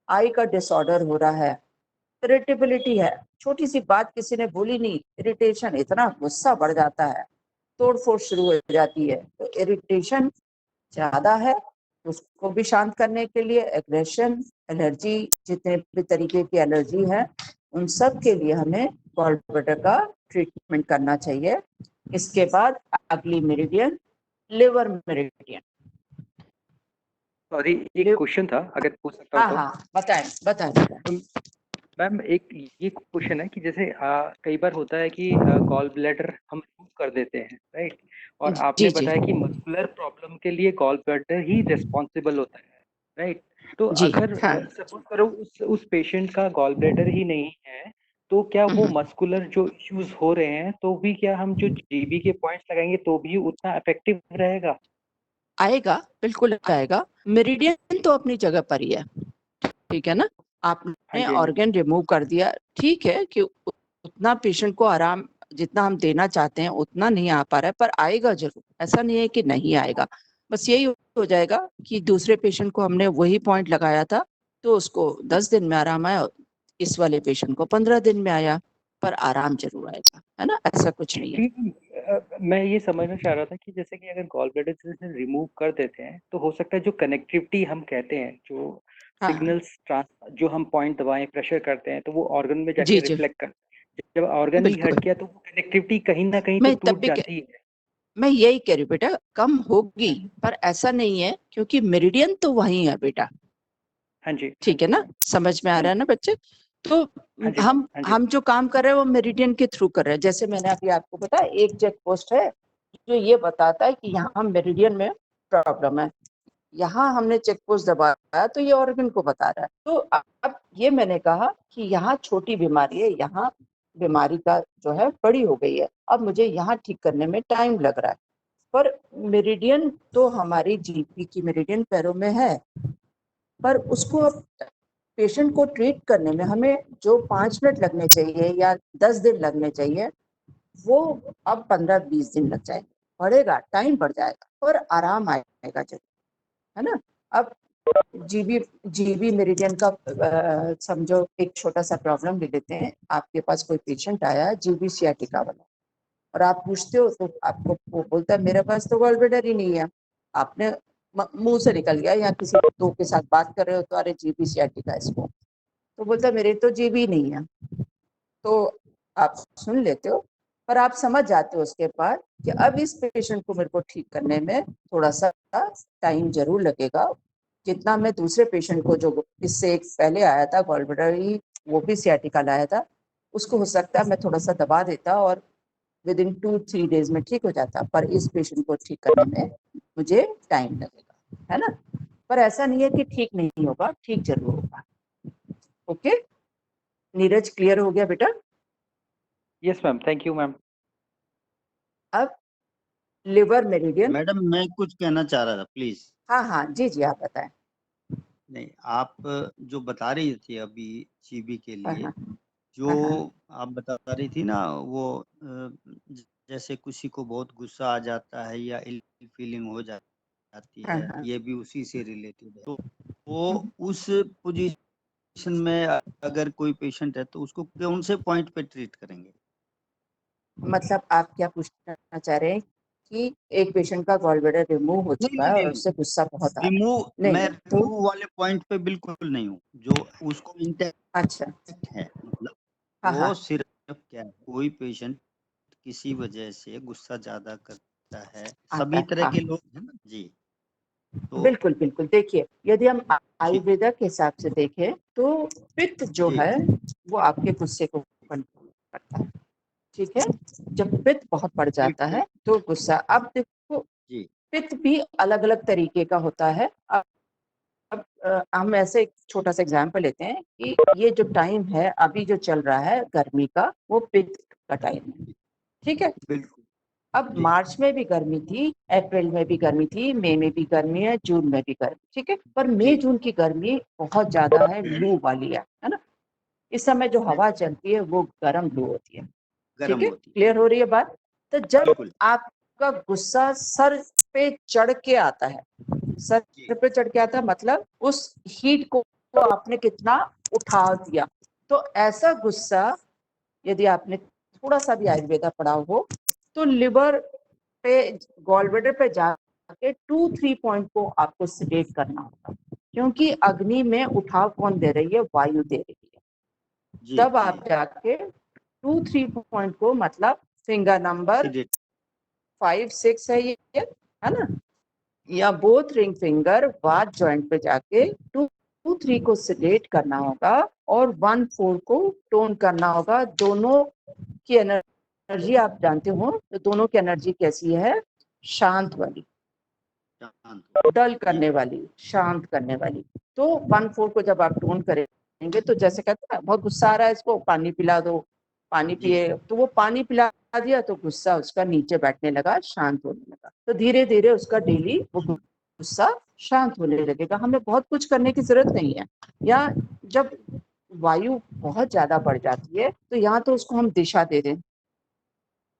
आई का डिसऑर्डर हो रहा है, इरिटेबिलिटी है, छोटी सी बात किसी ने बोली नहीं, इरिटेशन, इतना गुस्सा बढ़ जाता है, तोड़ फोड़ शुरू हो जाती है। तो इरिटेशन ज्यादा है, उसको भी शांत करने के लिए एग्रेशन, एलर्जी, जितने भी तरीके की एलर्जी है, उन सब के लिए हमें गॉल ब्लैडर का ट्रीटमेंट करना चाहिए। इसके बाद अगली मेरिडियन, लिवर मेरिडियन। सॉरी, एक क्वेश्चन था, अगर पूछ सकता हूँ हाँ तो। हाँ, बताएं बताएं। मैम, एक ये क्वेश्चन है कि जैसे कई बार होता है कि गॉल ब्लैडर हम रिमूव कर देते हैं, राइट? और आपने जी जी बताया कि मस्कुलर प्रॉब्लम के लिए गॉल ब्लैडर ही रिस्पॉन्सिबल होता है, राइट? तो जी। अगर हाँ। सपोज करो उस पेशेंट का गॉल ब्लैडर ही नहीं है, तो क्या वो मस्कुलर जो इश्यूज हो रहे हैं, तो भी क्या हम जो जीबी के पॉइंट्स लगाएंगे तो भी उतना इफेक्टिव रहेगा? आएगा, बिल्कुल आएगा। मेरिडियन तो अपनी जगह पर ही है, ठीक है ना। हाँ आपने जी, हाँ जी। ऑर्गन रिमूव कर दिया, ठीक है कि उतना पेशेंट को आराम जितना हम देना चाहते हैं उतना नहीं आ पा रहा है, पर आएगा जरूर, ऐसा नहीं है कि नहीं आएगा। बस यही हो जाएगा कि दूसरे पेशेंट को हमने वही पॉइंट लगाया था तो उसको 10 दिन में आराम आया, इस वाले पेशेंट को 15 दिन में आया, पर आराम जरूर आएगा, है ना, ऐसा कुछ नहीं है। ठीक, मैं ये समझना चाह रहा था कि जैसे कि अगर गॉल ब्लैडर से रिमूव कर देते हैं तो हो सकता है जो कनेक्टिविटी हम कहते हैं, जो हाँ सिग्नल्स जो हम पॉइंट दबाएं, प्रेशर करते हैं, तो वो ऑर्गन में जाके जी जी, रिफ्लेक्ट करते हैं। जब ऑर्गन ही हट बिल्कुल। गया तो वो कनेक्टिविटी कहीं ना कहीं तो मैं तब टूट भी जाती है। मैं यही कह रही हूँ बेटा, कम होगी, हाँ पर ऐसा नहीं है, क्योंकि मेरिडियन तो वही है बेटा, हाँ जी, हाँ ठीक है जी ना, मैम। समझ में आ हाँ रहा है जी, ना बच्चे। तो हाँ जी मैम। हम हाँ जी हम जो काम कर रहे हैं वो मेरिडियन के थ्रू कर रहे हैं। जैसे मैंने अभी आपको बताया, एक चेक पोस्ट है जो ये बताता है कि यहाँ मेरिडियन में प्रॉब्लम है, यहाँ हमने चेक पोस्ट दबाया तो ये ऑर्गन को बता रहा है। तो अब ये मैंने कहा कि यहाँ छोटी बीमारी है, यहाँ बीमारी का जो है बड़ी हो गई है, अब मुझे यहाँ ठीक करने में टाइम लग रहा है, पर मेरिडियन तो हमारी जीपी की मेरिडियन पैरों में है, पर उसको अब पेशेंट को ट्रीट करने में हमें जो 5 मिनट लगने चाहिए या 10 दिन लगने चाहिए, वो अब 15-20 दिन लग जाएंगे, बढ़ेगा, टाइम बढ़ जाएगा, और आराम आएगा जरूर, है ना। अब जीबी जीबी मेरिडियन का समझो एक छोटा सा प्रॉब्लम ले लेते हैं। आपके पास कोई पेशेंट आया जीबी सियाटिका वाला, और आप पूछते हो तो आपको वो बोलता है मेरे पास तो गॉल ब्लैडर ही नहीं है। आपने मुंह से निकल गया, या किसी दो के साथ बात कर रहे हो तो अरे जीबी सियाटिका इसको, तो बोलता है मेरे तो जीबी नहीं है। तो आप सुन लेते हो, पर आप समझ जाते हो उसके बाद कि अब इस पेशेंट को मेरे को ठीक करने में थोड़ा सा टाइम जरूर लगेगा, जितना मैं दूसरे पेशेंट को जो इससे एक पहले आया था गॉल ब्लैडर ही, वो भी सियाटिका लाया था, उसको हो सकता है मैं थोड़ा सा दबा देता और विद इन 2-3 डेज में ठीक हो जाता, पर इस पेशेंट को ठीक करने में मुझे टाइम लगेगा, है ना। पर ऐसा नहीं है कि ठीक नहीं होगा, ठीक जरूर होगा। ओके नीरज, क्लियर हो गया बेटा? Yes ma'am, thank you ma'am. अब लिवर मेरिडियन। मैडम मैं कुछ कहना चाह रहा था, प्लीज। हाँ हाँ, जी जी, आप बताएं। नहीं, आप जो बता रही थी अभी जीबी के हाँ लिए, हाँ जो हाँ हाँ आप बता रही थी ना, वो जैसे किसी को बहुत गुस्सा आ जाता है या इल फीलिंग हो जाती हाँ है, हाँ। ये भी उसी से रिलेटेड है। तो वो उस पोजीशन में अगर कोई पेशेंट है तो उसको कौन से पॉइंट पे ट्रीट करेंगे? मतलब आप क्या पूछना चाह रहे हैं कि एक पेशेंट का गॉल ब्लैडर रिमूव हो नहीं चुका नहीं है और नहीं, उससे गुस्सा बहुत आ रहा रिमूव, है, मैं नहीं तो? रिमूव वाले पॉइंट पे बिल्कुल नहीं हूँ, जो उसको अच्छा। इंटैक्ट है, मतलब हाँ वो हाँ सिर्फ क्या है, कोई पेशेंट किसी वजह से गुस्सा ज्यादा करता है, आता सभी है, तरह हाँ के लोग हैं ना जी। तो बिल्कुल बिल्कुल। देखिए, यदि हम जी आयुर्वेदा के हिसाब से देखें तो पित्त जो जी है वो आपके गुस्से को कंट्रोल करता है, ठीक है। जब पित्त बहुत बढ़ जाता बिल्कुल है तो गुस्सा, अब देखो जी पित्त भी अलग अलग तरीके का होता है। अब हम ऐसे एक छोटा सा एग्जाम्पल लेते हैं कि ये जो टाइम है अभी जो चल रहा है गर्मी का, वो पित्त का टाइम है, ठीक है। बिल्कुल अब जी मार्च में भी गर्मी थी, अप्रैल में भी गर्मी थी, मई में भी गर्मी है, जून में भी गर्मी, ठीक है। पर मई जी जून की गर्मी बहुत ज्यादा है, लू वाली है ना। इस समय जो हवा चलती है वो गर्म लू होती है, ठीक गर्म है, होती क्लियर हो रही है बात? तो जब बिल्कुल आपका गुस्सा सर पे चढ़ के आता है, सर जी पे चढ़ के आता है मतलब उस हीट को आपने कितना उठा दिया, तो ऐसा गुस्सा यदि आपने थोड़ा सा भी आयुर्वेदा पढ़ा हो तो लिवर पे, गॉलब्लैडर पे जाके 2-3 पॉइंट को आपको सेडेट करना होगा, क्योंकि अग्नि में उठाव कौन दे रही है? वायु दे रही है। जी तब जी आप जाके 2-3 पॉइंट को, मतलब फिंगर नंबर sedate 5-6 है ये, है ना, या बोथ रिंग फिंगर वाट जॉइंट पे जाके 2-3 को सेडेट करना होगा और 1-4 को टोन करना होगा। दोनों की एनर्जी आप जानते हो, तो दोनों की एनर्जी कैसी है? शांत वाली, शांत डल जी करने वाली, शांत करने वाली। तो 1-4 को जब आप टोन करेंगे तो जैसे कहते हैं ना, बहुत गुस्सा आ रहा है, इसको पानी पिला दो, पानी जी पिए, तो वो पानी पिला दिया तो गुस्सा उसका नीचे बैठने लगा, शांत होने लगा। तो धीरे धीरे उसका डेली वो गुस्सा शांत होने लगेगा। हमें बहुत कुछ करने की जरूरत नहीं है। या जब वायु बहुत ज्यादा बढ़ जाती है तो यहाँ तो उसको हम दिशा दे दें,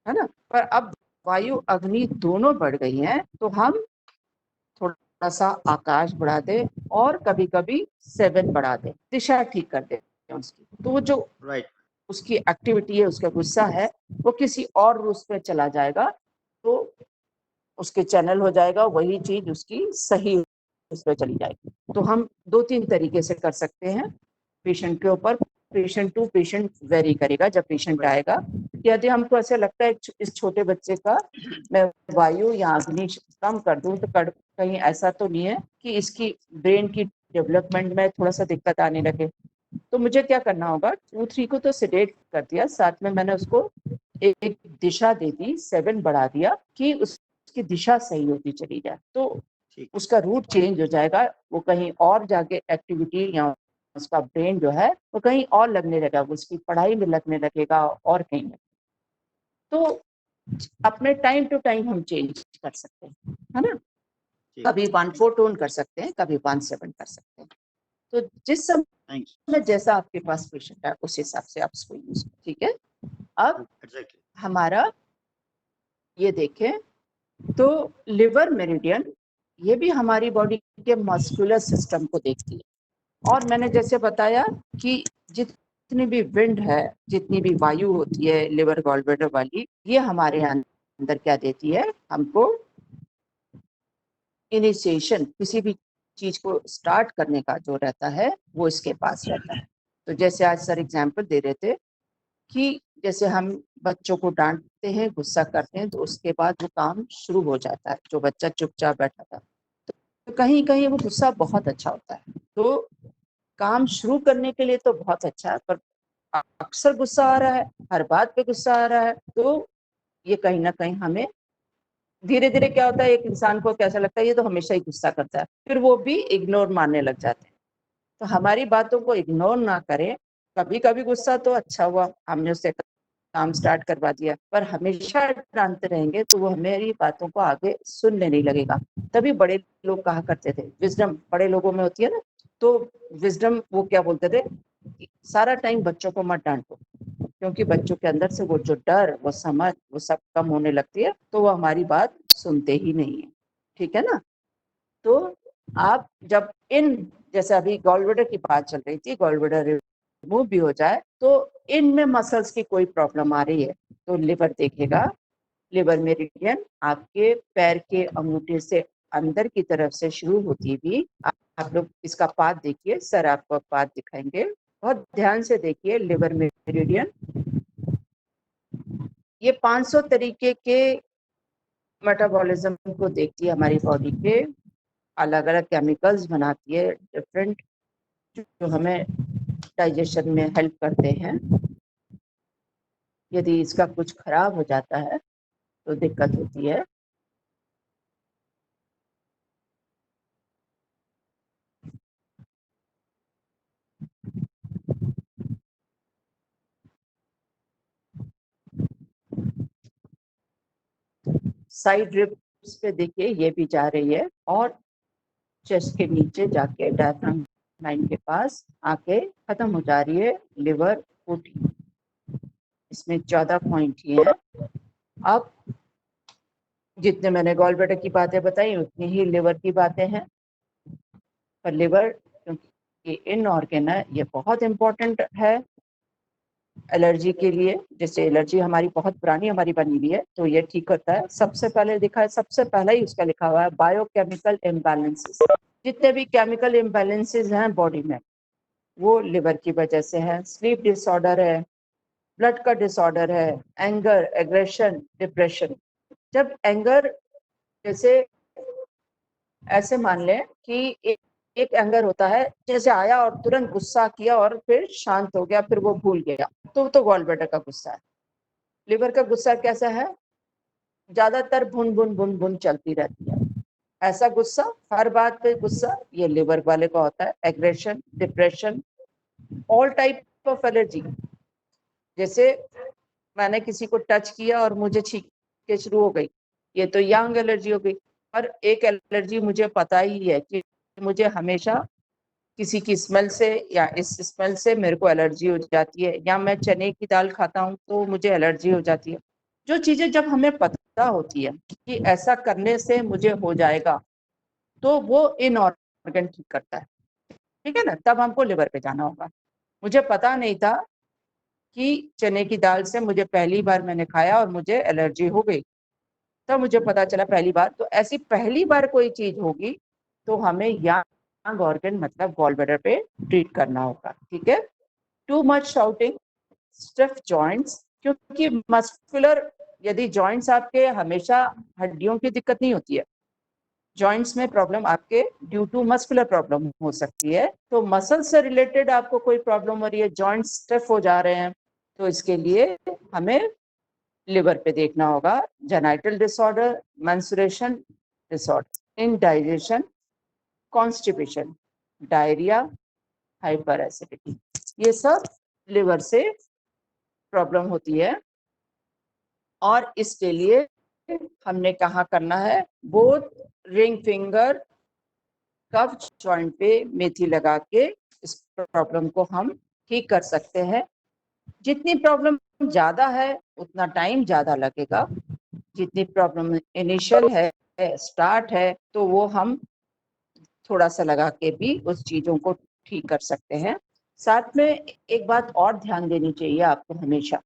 है ना, पर अब वायु अग्नि दोनों बढ़ गई हैं तो हम थोड़ा सा आकाश बढ़ा दे और कभी कभी 7 बढ़ा दे, दिशा ठीक कर दे उसकी। तो वो जो राइट उसकी एक्टिविटी है, उसका गुस्सा है, वो किसी और रूस पे चला जाएगा, तो उसके चैनल हो जाएगा, वही चीज उसकी सही उस पे चली जाएगी। तो हम 2-3 तरीके से कर सकते हैं पेशेंट के ऊपर। पेशेंट टू पेशेंट वेरी करेगा जब पेशेंट Right. आएगा। यदि हमको ऐसे लगता है इस छोटे बच्चे का मैं वायु या अग्नि कम कर दूं तो कहीं ऐसा तो नहीं है कि इसकी ब्रेन की डेवलपमेंट में थोड़ा सा दिक्कत आने लगे, तो मुझे क्या करना होगा? 2-3 को तो सेडेट कर दिया, साथ में मैंने उसको एक दिशा दे दी, 7 बढ़ा दिया कि उसकी दिशा सही होती चली जाए, तो ठीक उसका रूट चेंज हो जाएगा। वो कहीं और जाके एक्टिविटी या उसका ब्रेन जो है वो कहीं और लगने लगेगा, उसकी पढ़ाई में लगने लगेगा और कहीं। तो अपने टाइम टू टाइम हम चेंज कर सकते हैं, है ना। ठीक कभी 1-4 टोन कर सकते हैं, कभी 1-7 कर सकते हैं। तो जिस समय थैंक्स जैसा आपके पास पेशेंट है उस हिसाब से आप उसको यूज करें, ठीक है। अब एग्जैक्टली हमारा ये देखें तो लिवर मेरिडियन, ये भी हमारी बॉडी के मस्कुलर सिस्टम को देखती है। और मैंने जैसे बताया कि जितनी भी विंड है, जितनी भी वायु होती है लिवर गॉलब्लैडर वाली, ये हमारे अंदर क्या देती है? हमको इनिशिएशन, किसी भी चीज को स्टार्ट करने का जो रहता है वो इसके पास रहता है। तो जैसे आज सर एग्जाम्पल दे रहे थे कि जैसे हम बच्चों को डांटते हैं, गुस्सा करते हैं, तो उसके बाद वो काम शुरू हो जाता है। जो बच्चा चुपचाप बैठा था, तो कहीं कहीं वो गुस्सा बहुत अच्छा होता है, तो काम शुरू करने के लिए तो बहुत अच्छा है, पर अक्सर गुस्सा आ रहा है, हर बात पे गुस्सा आ रहा है, तो ये कहीं ना कहीं हमें धीरे धीरे क्या होता है, एक इंसान को कैसा लगता है ये तो हमेशा ही गुस्सा करता है, फिर वो भी इग्नोर मानने लग जाते हैं। तो हमारी बातों को इग्नोर ना करें। कभी कभी गुस्सा तो अच्छा हुआ, हमने उससे काम स्टार्ट करवा दिया, पर हमेशा डांटते रहेंगे तो वो हमारी बातों को आगे सुनने नहीं लगेगा। तभी बड़े लोग कहा करते थे, विजडम बड़े लोगों में होती है ना, तो विजडम वो क्या बोलते थे, सारा टाइम बच्चों को मत डांटो, क्योंकि बच्चों के अंदर से वो जो डर, वो समझ, वो सब कम होने लगती है, तो वो हमारी बात सुनते ही नहीं है, ठीक है ना। तो आप जब इन, जैसे अभी गॉलब्लैडर की बात चल रही थी, गॉलब्लैडर रिमूव भी हो जाए तो इनमें मसल्स की कोई प्रॉब्लम आ रही है तो लिवर देखेगा। लिवर मेरिडियन आपके पैर के अंगूठे से अंदर की तरफ से शुरू होती हुई, आप लोग इसका पाथ देखिए, सर आपको पाथ दिखाएंगे, बहुत ध्यान से देखिए। लिवर मेरिडियन ये 500 तरीके के मेटाबॉलिज्म को देखती है, हमारी बॉडी के अलग अलग केमिकल्स बनाती है डिफरेंट, जो हमें डाइजेशन में हेल्प करते हैं। यदि इसका कुछ खराब हो जाता है तो दिक्कत होती है। साइड रिब्स पे देखिए, ये भी जा रही है और चेस्ट के नीचे जाके डायफ्राम लाइन के पास आके खत्म हो जा रही है लिवर 14। इसमें 14 पॉइंट ही है। अब जितने मैंने गॉलब्लैडर की बातें बताई उतनी ही लिवर की बातें हैं। पर लिवर क्योंकि ये इन ऑर्गन है, ये बहुत इम्पोर्टेंट है एलर्जी के लिए, जैसे एलर्जी हमारी बहुत पुरानी हमारी बनी हुई है, तो ये ठीक करता है। सबसे पहले देखा है, सबसे पहला ही उसका लिखा हुआ है बायोकेमिकल इम्बैलेंसेस। जितने भी केमिकल इम्बैलेंसेस हैं बॉडी में, वो लिवर की वजह से है। स्लीप डिसऑर्डर है, ब्लड का डिसऑर्डर है, एंगर, एग्रेशन, डिप्रेशन। जब एंगर, जैसे ऐसे मान लें कि एक एंगर होता है, जैसे आया और तुरंत गुस्सा किया और फिर शांत हो गया, फिर वो भूल गया, तो गॉल ब्लैडर का गुस्सा है। लिवर का गुस्सा कैसा है? ज्यादातर भुन भुन भुन भुन चलती रहती है। ऐसा गुस्सा, हर बात पे गुस्सा, ये लिवर वाले का होता है। Aggression, depression, all type of allergy. जैसे मैंने किसी को टच किया और मुझे छींके शुरू हो गई, ये तो यंग एलर्जी हो गई। और एक एलर्जी मुझे पता ही है कि मुझे हमेशा किसी की स्मेल से या इस स्मेल से मेरे को एलर्जी हो जाती है, या मैं चने की दाल खाता हूँ तो मुझे एलर्जी हो जाती है। जो चीजें जब हमें पता होती है कि ऐसा करने से मुझे हो जाएगा, तो वो इन ऑर्गन ठीक करता है, ठीक है ना। तब हमको लिवर पे जाना होगा। मुझे पता नहीं था कि चने की दाल से मुझे पहली बार मैंने खाया और मुझे एलर्जी हो गई, तब मुझे पता चला पहली बार। तो ऐसी पहली बार कोई चीज होगी तो हमें यंग ऑर्गन मतलब गॉल ब्लैडर पे ट्रीट करना होगा, ठीक है। Too much shouting, stiff joints, क्योंकि मस्कुलर, यदि जॉइंट्स आपके, हमेशा हड्डियों की दिक्कत नहीं होती है, जॉइंट्स में प्रॉब्लम आपके ड्यू टू मस्कुलर प्रॉब्लम हो सकती है। तो मसल से रिलेटेड आपको कोई प्रॉब्लम हो रही है, जॉइंट्स स्टिफ हो जा रहे हैं, तो इसके लिए हमें लिवर पे देखना होगा। Genital disorder, menstruation disorder, indigestion, constipation, diarrhoea, hyper acidity, ये सब लिवर से प्रॉब्लम होती है। और इसके लिए हमने कहाँ करना है? Both ring finger kapha joint पे मेथी लगा के इस प्रॉब्लम को हम ठीक कर सकते हैं। जितनी प्रॉब्लम ज्यादा है उतना टाइम ज्यादा लगेगा। जितनी प्रॉब्लम इनिशियल है, स्टार्ट है, तो वो हम थोड़ा सा लगा के भी उस चीजों को ठीक कर सकते हैं। साथ में एक बात और ध्यान देनी चाहिए आपको हमेशा,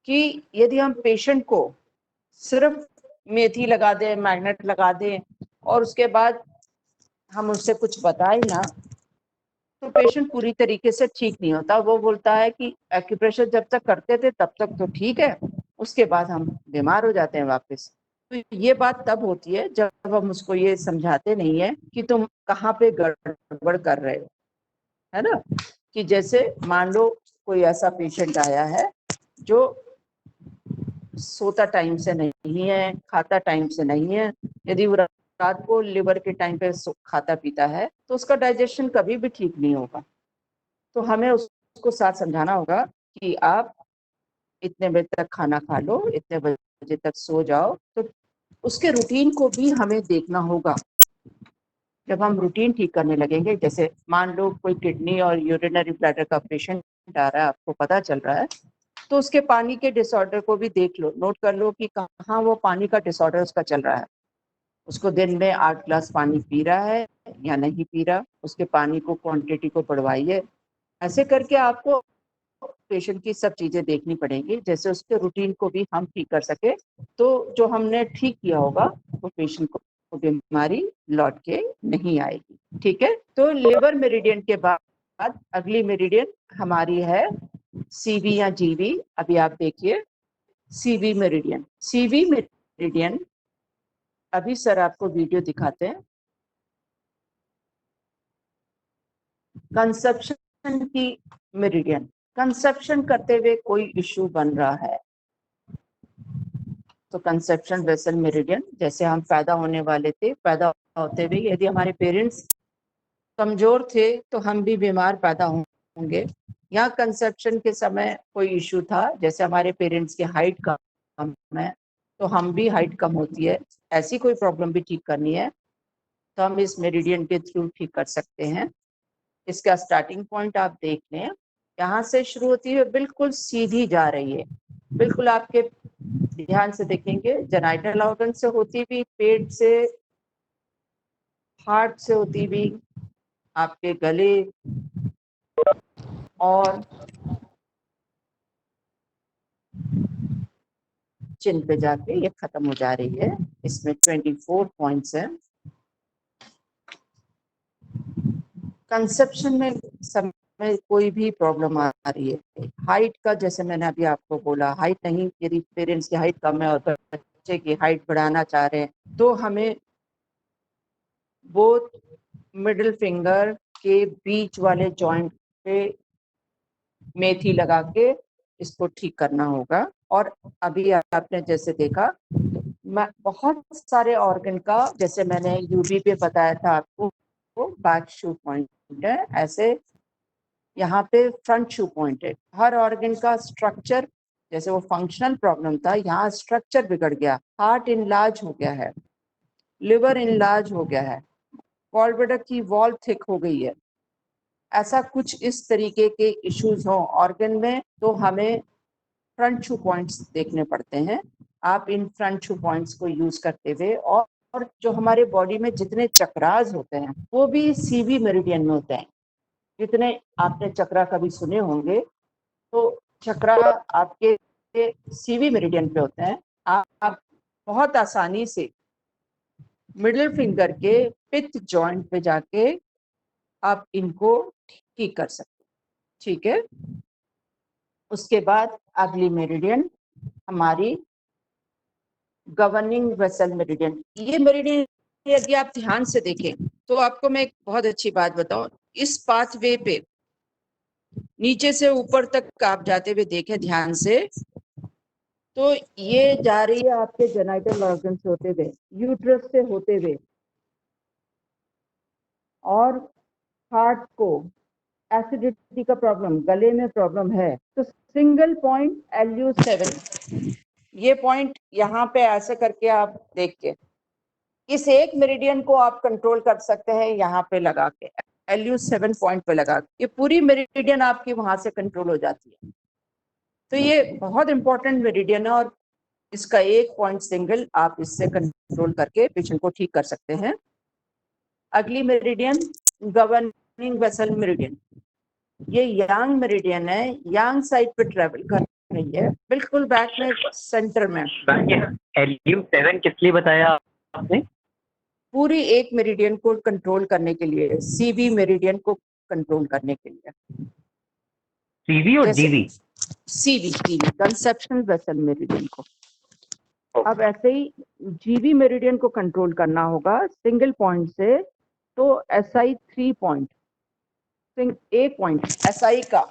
कि यदि हम पेशेंट को सिर्फ मेथी लगा दें, मैग्नेट लगा दें और उसके बाद हम उससे कुछ बताएं ना, तो पेशेंट पूरी तरीके से ठीक नहीं होता। वो बोलता है कि एक्यूप्रेशर जब तक करते थे तब तक तो ठीक है, उसके बाद हम बीमार हो जाते हैं वापस। तो ये बात तब होती है जब हम उसको ये समझाते नहीं है कि तुम कहाँ पे गड़बड़ कर रहे हो, है ना। कि जैसे मान लो कोई ऐसा पेशेंट आया है जो सोता टाइम से नहीं है, खाता टाइम से नहीं है। यदि वो रात को लिवर के टाइम पे खाता पीता है तो उसका डाइजेशन कभी भी ठीक नहीं होगा। तो हमें उसको साथ समझाना होगा कि आप इतने बजे तक खाना खा लो, इतने बजे तक सो जाओ। तो उसके रूटीन को भी हमें देखना होगा। जब हम रूटीन ठीक करने लगेंगे, जैसे मान लो कोई किडनी और यूरिनरी ब्लैडर का पेशेंट आ रहा है, आपको पता चल रहा है, तो उसके पानी के डिसऑर्डर को भी देख लो, नोट कर लो कि कहाँ वो पानी का डिसऑर्डर उसका चल रहा है। उसको दिन में 8 ग्लास पानी पी रहा है या नहीं पी रहा, उसके पानी को क्वांटिटी को बढ़वाइए। ऐसे करके आपको पेशेंट की सब चीजें देखनी पड़ेंगी, जैसे उसके रूटीन को भी हम ठीक कर सके। तो जो हमने ठीक किया होगा वो पेशेंट को बीमारी लौट के नहीं आएगी, ठीक है। तो लिवर मेरिडियन के बाद अगली मेरिडियन हमारी है सीवी या जीवी। अभी आप देखिए सीवी मेरिडियन। सीवी मेरिडियन, अभी सर आपको वीडियो दिखाते हैं। कंसेप्शन की मेरिडियन, कंसेप्शन करते हुए कोई इश्यू बन रहा है तो कंसेप्शन वेसल मेरिडियन, जैसे हम पैदा होने वाले थे, पैदा होते हुए यदि हमारे पेरेंट्स कमजोर थे तो हम भी बीमार पैदा होंगे। या कंसेप्शन के समय कोई इश्यू था, जैसे हमारे पेरेंट्स की हाइट कम है तो हम भी हाइट कम होती है, ऐसी कोई प्रॉब्लम भी ठीक करनी है तो हम इस मेरिडियन के थ्रू ठीक कर सकते हैं। इसका स्टार्टिंग पॉइंट आप देख लें, यहाँ से शुरू होती है, बिल्कुल सीधी जा रही है। बिल्कुल आपके ध्यान से देखेंगे, जेनाइटल ऑर्गन से होती भी, पेट से, हार्ट से होती भी, आपके गले और चिन पे जाके ये खत्म हो जा रही है। इसमें 24 पॉइंट्स हैं। कंसेप्शन में समय कोई भी प्रॉब्लम आ रही है, हाइट का, जैसे मैंने अभी आपको बोला, हाइट नहीं, यदि पेरेंट्स की हाइट कम है और बच्चे की हाइट बढ़ाना चाह रहे हैं तो हमें बोथ मिडिल फिंगर के बीच वाले जॉइंट पे मेथी लगा के इसको ठीक करना होगा। और अभी आपने जैसे देखा, मैं बहुत सारे ऑर्गन का, जैसे मैंने यूबी पे बताया था आपको, वो बैक शू पॉइंट है, ऐसे यहाँ पे फ्रंट शू पॉइंट है। हर ऑर्गन का स्ट्रक्चर, जैसे वो फंक्शनल प्रॉब्लम था, यहाँ स्ट्रक्चर बिगड़ गया, हार्ट इनलार्ज हो गया है, लिवर इनलार्ज हो गया है, गॉलब्लैडर की वॉल थिक हो गई है, ऐसा कुछ इस तरीके के इश्यूज हो ऑर्गन में, तो हमें फ्रंट शू पॉइंट्स देखने पड़ते हैं। आप इन फ्रंट शू पॉइंट्स को यूज करते हुए, और जो हमारे बॉडी में जितने चक्रास होते हैं वो भी सीवी मेरिडियन में होते हैं। जितने आपने चक्रा कभी सुने होंगे, तो चक्रा आपके सीवी मेरिडियन पे होते हैं। आप बहुत आसानी से मिडिल फिंगर के पिथ जॉइंट पे जाके आप इनको ठीक कर सकते हैं। ठीक है। उसके बाद अगली मेरिडियन हमारी गवर्निंग वेसल मेरिडियन। ये मेरिडियन यदि आप ध्यान से देखें तो आपको मैं एक बहुत अच्छी बात बताऊं, इस पाथवे पे नीचे से ऊपर तक आप जाते हुए देखें ध्यान से, तो ये जा रही है आपके जेनाइटल ऑर्गन से होते हुए, यूट्रस से होते हुए, और हार्ट को एसिडिटी का प्रॉब्लम, गले में प्रॉब्लम है, तो सिंगल पॉइंट LU7, ये पॉइंट यहाँ पे ऐसे करके आप देख के इस एक मेरिडियन को आप कंट्रोल कर सकते हैं, यहाँ पे लगा के LU7 पॉइंट पे लगा के, ये पूरी मेरिडियन आपकी वहां से कंट्रोल हो जाती है। तो ये बहुत इंपॉर्टेंट मेरिडियन है, और इसका एक पॉइंट सिंगल आप इससे कंट्रोल करके पेशेंट को ठीक कर सकते हैं। अगली मेरिडियन गवर्निंग वेसल मेरिडियन, ये यांग मेरिडियन है, यांग साइड पे ट्रेवल कर रही है, बिल्कुल बैक में सेंटर में। LU7 किस लिए बताया आपने? पूरी एक मेरिडियन को कंट्रोल करने के लिए, सीवी मेरिडियन को कंट्रोल करने के लिए। CV और GV? CV conceptional vessel meridian को। अब ऐसे ही जीवी मेरिडियन को कंट्रोल करना होगा सिंगल पॉइंट से, तो SI3 पॉइंट, एक पॉइंट SI का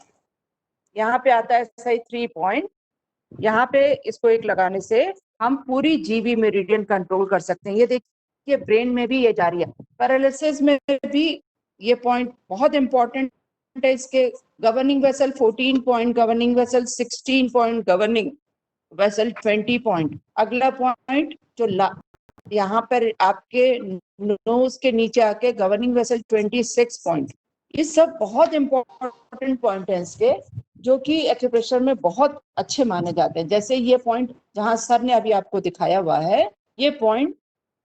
यहाँ पे आता है, SI3 पॉइंट, यहाँ पे इसको एक लगाने से हम पूरी जीवी मेरिडियन कंट्रोल कर सकते हैं। ये देखिए ब्रेन में भी ये जा रही है, पैरालिसिस में भी ये पॉइंट बहुत इंपॉर्टेंट है। इसके governing vessel 14 point, governing vessel 16 point, governing vessel 20 point. अगला पॉइंट जो यहाँ पर आपके नोज के नीचे आके गवर्निंग वेसल 26 पॉइंट। ये सब बहुत इंपॉर्टेंट पॉइंट है इसके, जो कि एक्यूप्रेशर में बहुत अच्छे माने जाते हैं। जैसे ये पॉइंट जहां सर ने अभी आपको दिखाया हुआ है, ये पॉइंट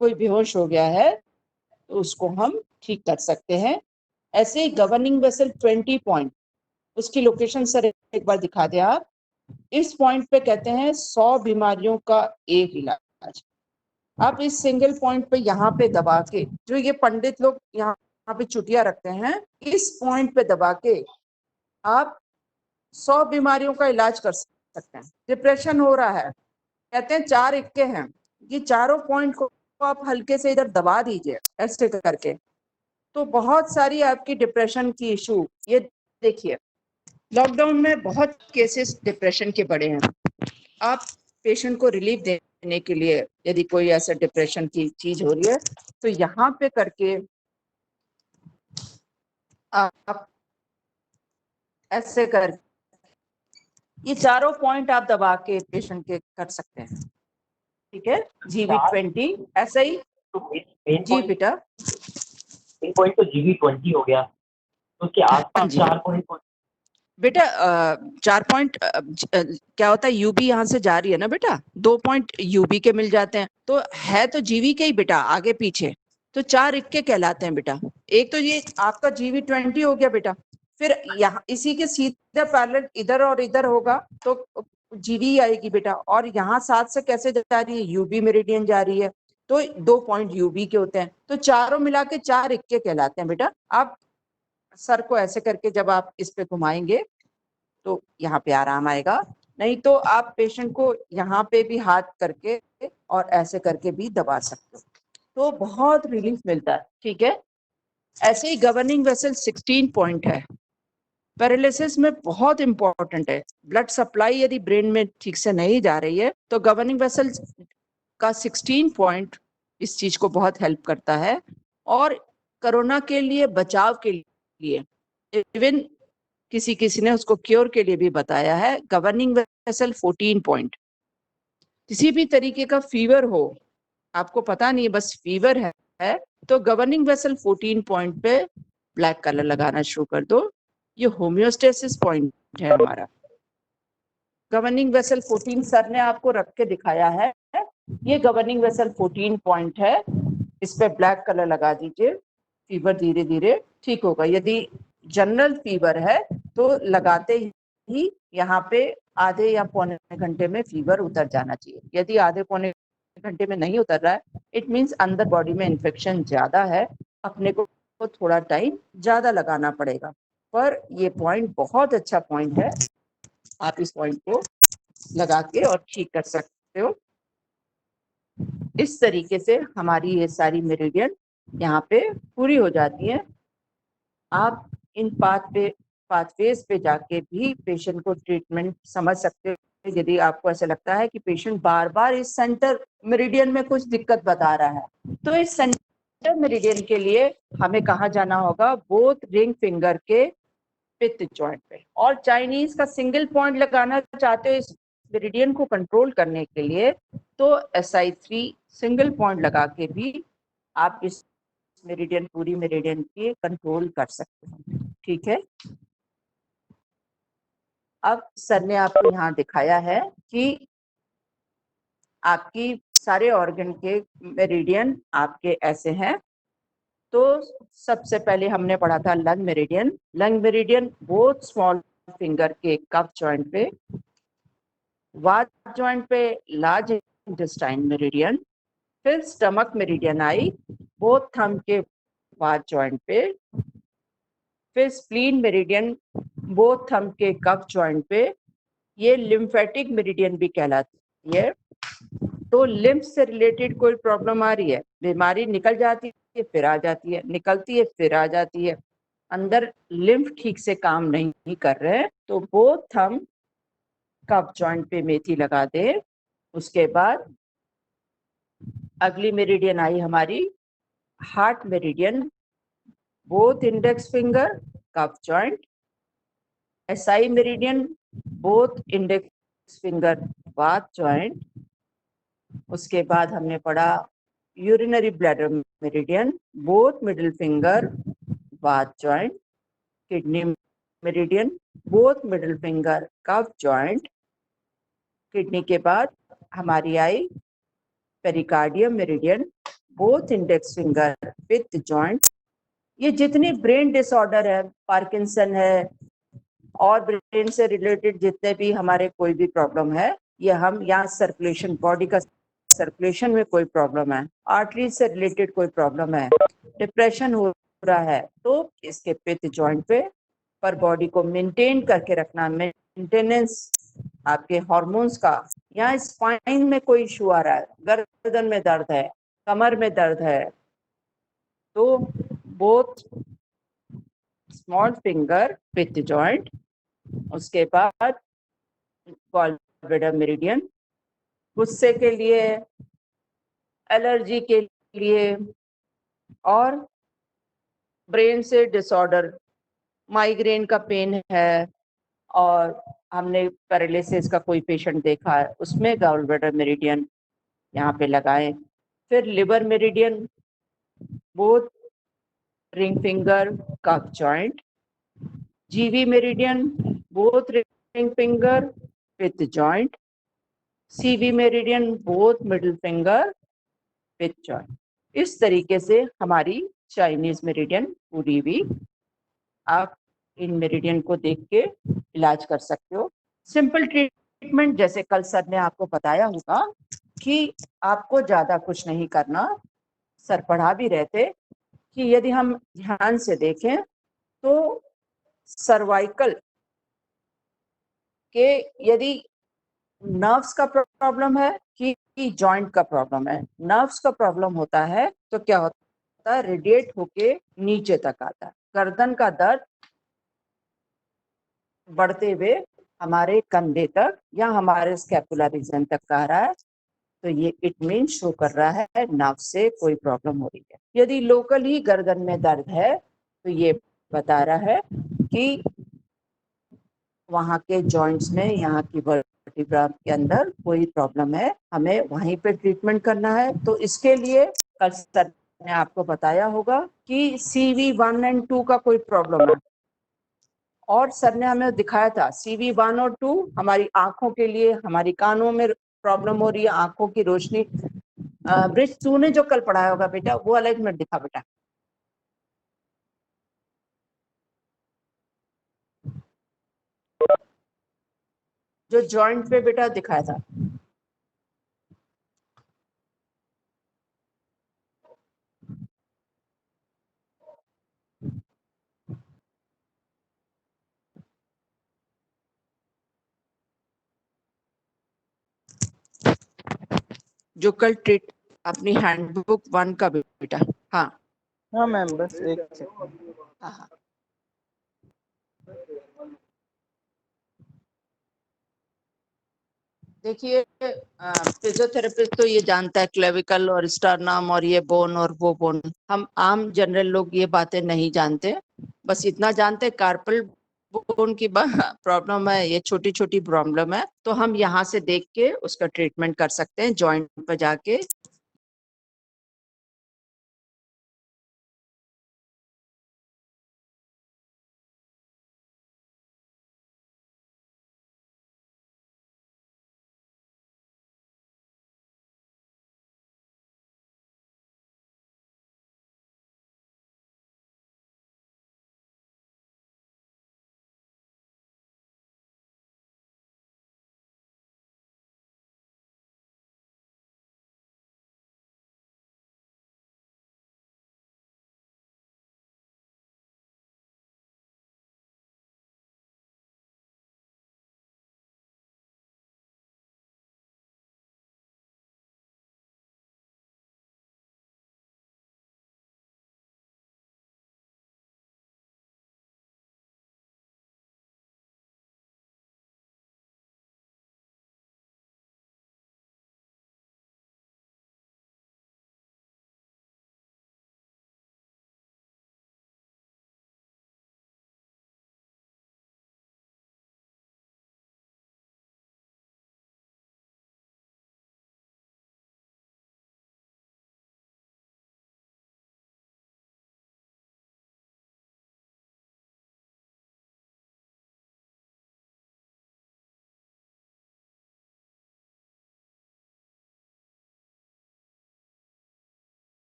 कोई बेहोश हो गया है तो उसको हम ठीक कर सकते हैं। ऐसे ही गवर्निंग वेसल 20 पॉइंट, उसकी लोकेशन सर एक बार दिखा दें आप। इस पॉइंट पे कहते हैं 100 बीमारियों का एक इलाज। आप इस सिंगल पॉइंट पे यहाँ पे दबा के, जो ये पंडित लोग यहाँ पे चुटिया रखते हैं, इस पॉइंट पे दबा के आप 100 बीमारियों का इलाज कर सकते हैं। डिप्रेशन हो रहा है, कहते हैं 4 इक्के हैं, ये चारों पॉइंट को आप हल्के से इधर दबा दीजिए ऐसे करके, तो बहुत सारी आपकी डिप्रेशन की इशू। ये देखिए लॉकडाउन में बहुत केसेस डिप्रेशन के बढ़े हैं। आप पेशेंट को रिलीफ देने के लिए यदि कोई ऐसा डिप्रेशन की चीज हो रही है, तो यहाँ पे करके आप ऐसे कर, ये चारों पॉइंट आप दबा के पेशेंट के कर सकते हैं। ठीक है, GV20 ऐसा ही जी बेटा, एक पॉइंट तो GV20 हो गया, तो उसके आसपास 4 पॉइंट बेटा 4 पॉइंट क्या होता है, यूबी यहाँ से जा रही है ना बेटा, 2 पॉइंट यूबी के मिल जाते हैं, तो है तो जीवी के ही बेटा आगे पीछे, तो 4 इक्के कहलाते हैं बेटा। एक तो ये आपका GV20 हो गया बेटा, फिर यहाँ इसी के सीधा पैरेलल इधर और इधर होगा, तो जीवी आएगी बेटा, और यहाँ साथ से कैसे जा रही है, यूबी मेरिडियन जा रही है, तो 2 पॉइंट यूबी के होते हैं, तो चारों मिला के 4 इक्के कहलाते हैं बेटा। आप सर को ऐसे करके जब आप इस पे घुमाएंगे तो यहाँ पे आराम आएगा, नहीं तो आप पेशेंट को यहाँ पे भी हाथ करके और ऐसे करके भी दबा सकते हो, तो बहुत रिलीफ मिलता है। ठीक है, ऐसे ही गवर्निंग वेसल 16 पॉइंट है, पैरालिसिस में बहुत इंपॉर्टेंट है। ब्लड सप्लाई यदि ब्रेन में ठीक से नहीं जा रही है तो गवर्निंग वेसल का 16 पॉइंट इस चीज को बहुत हेल्प करता है। और कोरोना के लिए बचाव के लिए इवन किसी ने उसको क्योर के लिए भी बताया है। गवर्निंग वेसल 14 पॉइंट, किसी भी तरीके का फीवर हो, आपको पता नहीं है बस फीवर है तो गवर्निंग वेसल 14 पॉइंट पे ब्लैक कलर लगाना शुरू कर दो। ये होम्योस्टेसिस पॉइंट है हमारा। गवर्निंग वेसल 14 सर ने आपको रख के दिखाया है, ये गवर्निंग वेसल 14 पॉइंट है, इस पे ब्लैक कलर लगा दीजिए, फीवर धीरे धीरे ठीक होगा। यदि जनरल फीवर है तो लगाते ही यहाँ पे आधे या पौने घंटे में फीवर उतर जाना चाहिए। यदि आधे पौने घंटे में नहीं उतर रहा है, इट मीन्स अंदर बॉडी में इन्फेक्शन ज्यादा है, अपने को थोड़ा टाइम ज्यादा लगाना पड़ेगा। पर ये पॉइंट बहुत अच्छा पॉइंट है, आप इस पॉइंट को लगा के और ठीक कर सकते हो। इस तरीके से हमारी ये सारी मेरिडियन यहाँ पे पूरी हो जाती है। आप इन पाथवेज पे जाके भी पेशेंट को ट्रीटमेंट समझ सकते हो। यदि आपको ऐसा लगता है कि पेशेंट बार बार इस सेंटर मेरिडियन में कुछ दिक्कत बता रहा है, तो इस सेंटर मेरिडियन के लिए हमें कहाँ जाना होगा, बोथ रिंग फिंगर के पित्त जॉइंट पे। और चाइनीज का सिंगल पॉइंट लगाना चाहते हो इस मेरिडियन को कंट्रोल करने के लिए, तो SI3 सिंगल पॉइंट लगा के भी आप इस मेरिडियन, पूरी मेरिडियन के कंट्रोल कर सकते हो। ठीक है, अब सर ने आपको यहाँ दिखाया है कि आपकी सारे ऑर्गन के मेरिडियन आपके ऐसे हैं। तो सबसे पहले हमने पढ़ा था lung meridian. Lung meridian both small finger के कफ जॉइंट पे, वात जॉइंट पे लार्ज इंटेस्टाइन मेरिडियन, फिर stomach meridian I both thumb के वात जॉइंट पे, फिर स्प्लीन मेरिडियन बोथ थंब के कफ जॉइंट पे, ये लिम्फेटिक मेरिडियन भी कहलाती है। तो लिम्फ से रिलेटेड कोई प्रॉब्लम आ रही है, बीमारी निकल जाती है फिर आ जाती है, निकलती है फिर आ जाती है, अंदर लिम्फ ठीक से काम नहीं कर रहे हैं, तो बोथ थंब कफ जॉइंट पे मेथी लगा दे। उसके बाद अगली मेरिडियन आई हमारी heart meridian, both index finger kapha joint, SI meridian both index finger vata joint. उसके बाद हमने पढ़ा urinary bladder meridian both middle finger vata joint, kidney meridian both middle finger kapha joint. Kidney के बाद हमारी आई pericardium meridian both index finger pitta joint. ये जितनी ब्रेन डिसऑर्डर है, पार्किंसन है और ब्रेन से रिलेटेड जितने भी हमारे कोई भी प्रॉब्लम है, ये हम यहाँ सर्कुलेशन, बॉडी का सर्कुलेशन में कोई प्रॉब्लम है, आर्टरी से रिलेटेड कोई प्रॉब्लम है, डिप्रेशन हो रहा है, तो इसके पित्त जॉइंट पे पर बॉडी को मेंटेन करके रखना, मेंटेनेंस आपके हार्मोन्स का। यहाँ स्पाइन में कोई इशू आ रहा है, गर्दन में दर्द है, कमर में दर्द है, तो both small finger pitta joint. उसके बाद गॉलब्लैडर मेरिडियन गुस्से के लिए, एलर्जी के लिए और ब्रेन से डिसऑर्डर, माइग्रेन का पेन है और हमने पैरालिसिस का कोई पेशेंट देखा है, उसमें गॉलब्लैडर मेरिडियन यहाँ पे लगाएं। फिर liver meridian both ring finger kapha joint, GV meridian both ring finger pitta joint, CV meridian both middle finger pitta joint. इस तरीके से हमारी चाइनीज मेरिडियन पूरी हुई। आप इन मेरिडियन को देख के इलाज कर सकते हो। सिंपल ट्रीटमेंट जैसे कल सर ने आपको बताया होगा कि आपको ज्यादा कुछ नहीं करना, सर पढ़ा भी रहते कि यदि हम ध्यान से देखें तो सर्वाइकल के यदि नर्व्स का प्रॉब्लम है कि जॉइंट का प्रॉब्लम है, नर्व्स का प्रॉब्लम होता है तो क्या होता है, रेडिएट होके नीचे तक आता है। गर्दन का दर्द बढ़ते हुए हमारे कंधे तक या हमारे स्कैपुला रीजन तक आ रहा है, तो ये इट मीन शो कर रहा है नर्व से कोई प्रॉब्लम हो रही है। यदि लोकल ही गर्दन में दर्द है तो ये बता रहा है कि वहां के जॉइंट्स में, यहाँ की वर्टिब्रा के अंदर कोई प्रॉब्लम है, हमें वहीं पे ट्रीटमेंट करना है। तो इसके लिए कल सर ने आपको बताया होगा कि CV1 और 2 का कोई प्रॉब्लम है, और सर ने हमें दिखाया था CV1 और 2 हमारी आंखों के लिए, हमारी कानों में प्रॉब्लम हो रही है, आंखों की रोशनी। ब्रिज 2 ने जो कल पढ़ाया होगा बेटा, वो अलग मिनट दिखा बेटा। जो जॉइंट पे बेटा दिखाया था, जो कल ट्रीट अपनी हैंडबुक 1 का बेटा। हाँ हाँ मैम, बस एक सेकंड। हाँ। देखिए फिजियोथेरेपिस्ट तो ये जानता है क्लेविकल और स्टर्नम और ये बोन और वो बोन, हम आम जनरल लोग ये बातें नहीं जानते। बस इतना जानते कार्पल बोन की प्रॉब्लम है, ये छोटी छोटी प्रॉब्लम है, तो हम यहाँ से देख के उसका ट्रीटमेंट कर सकते हैं, जॉइंट पर जाके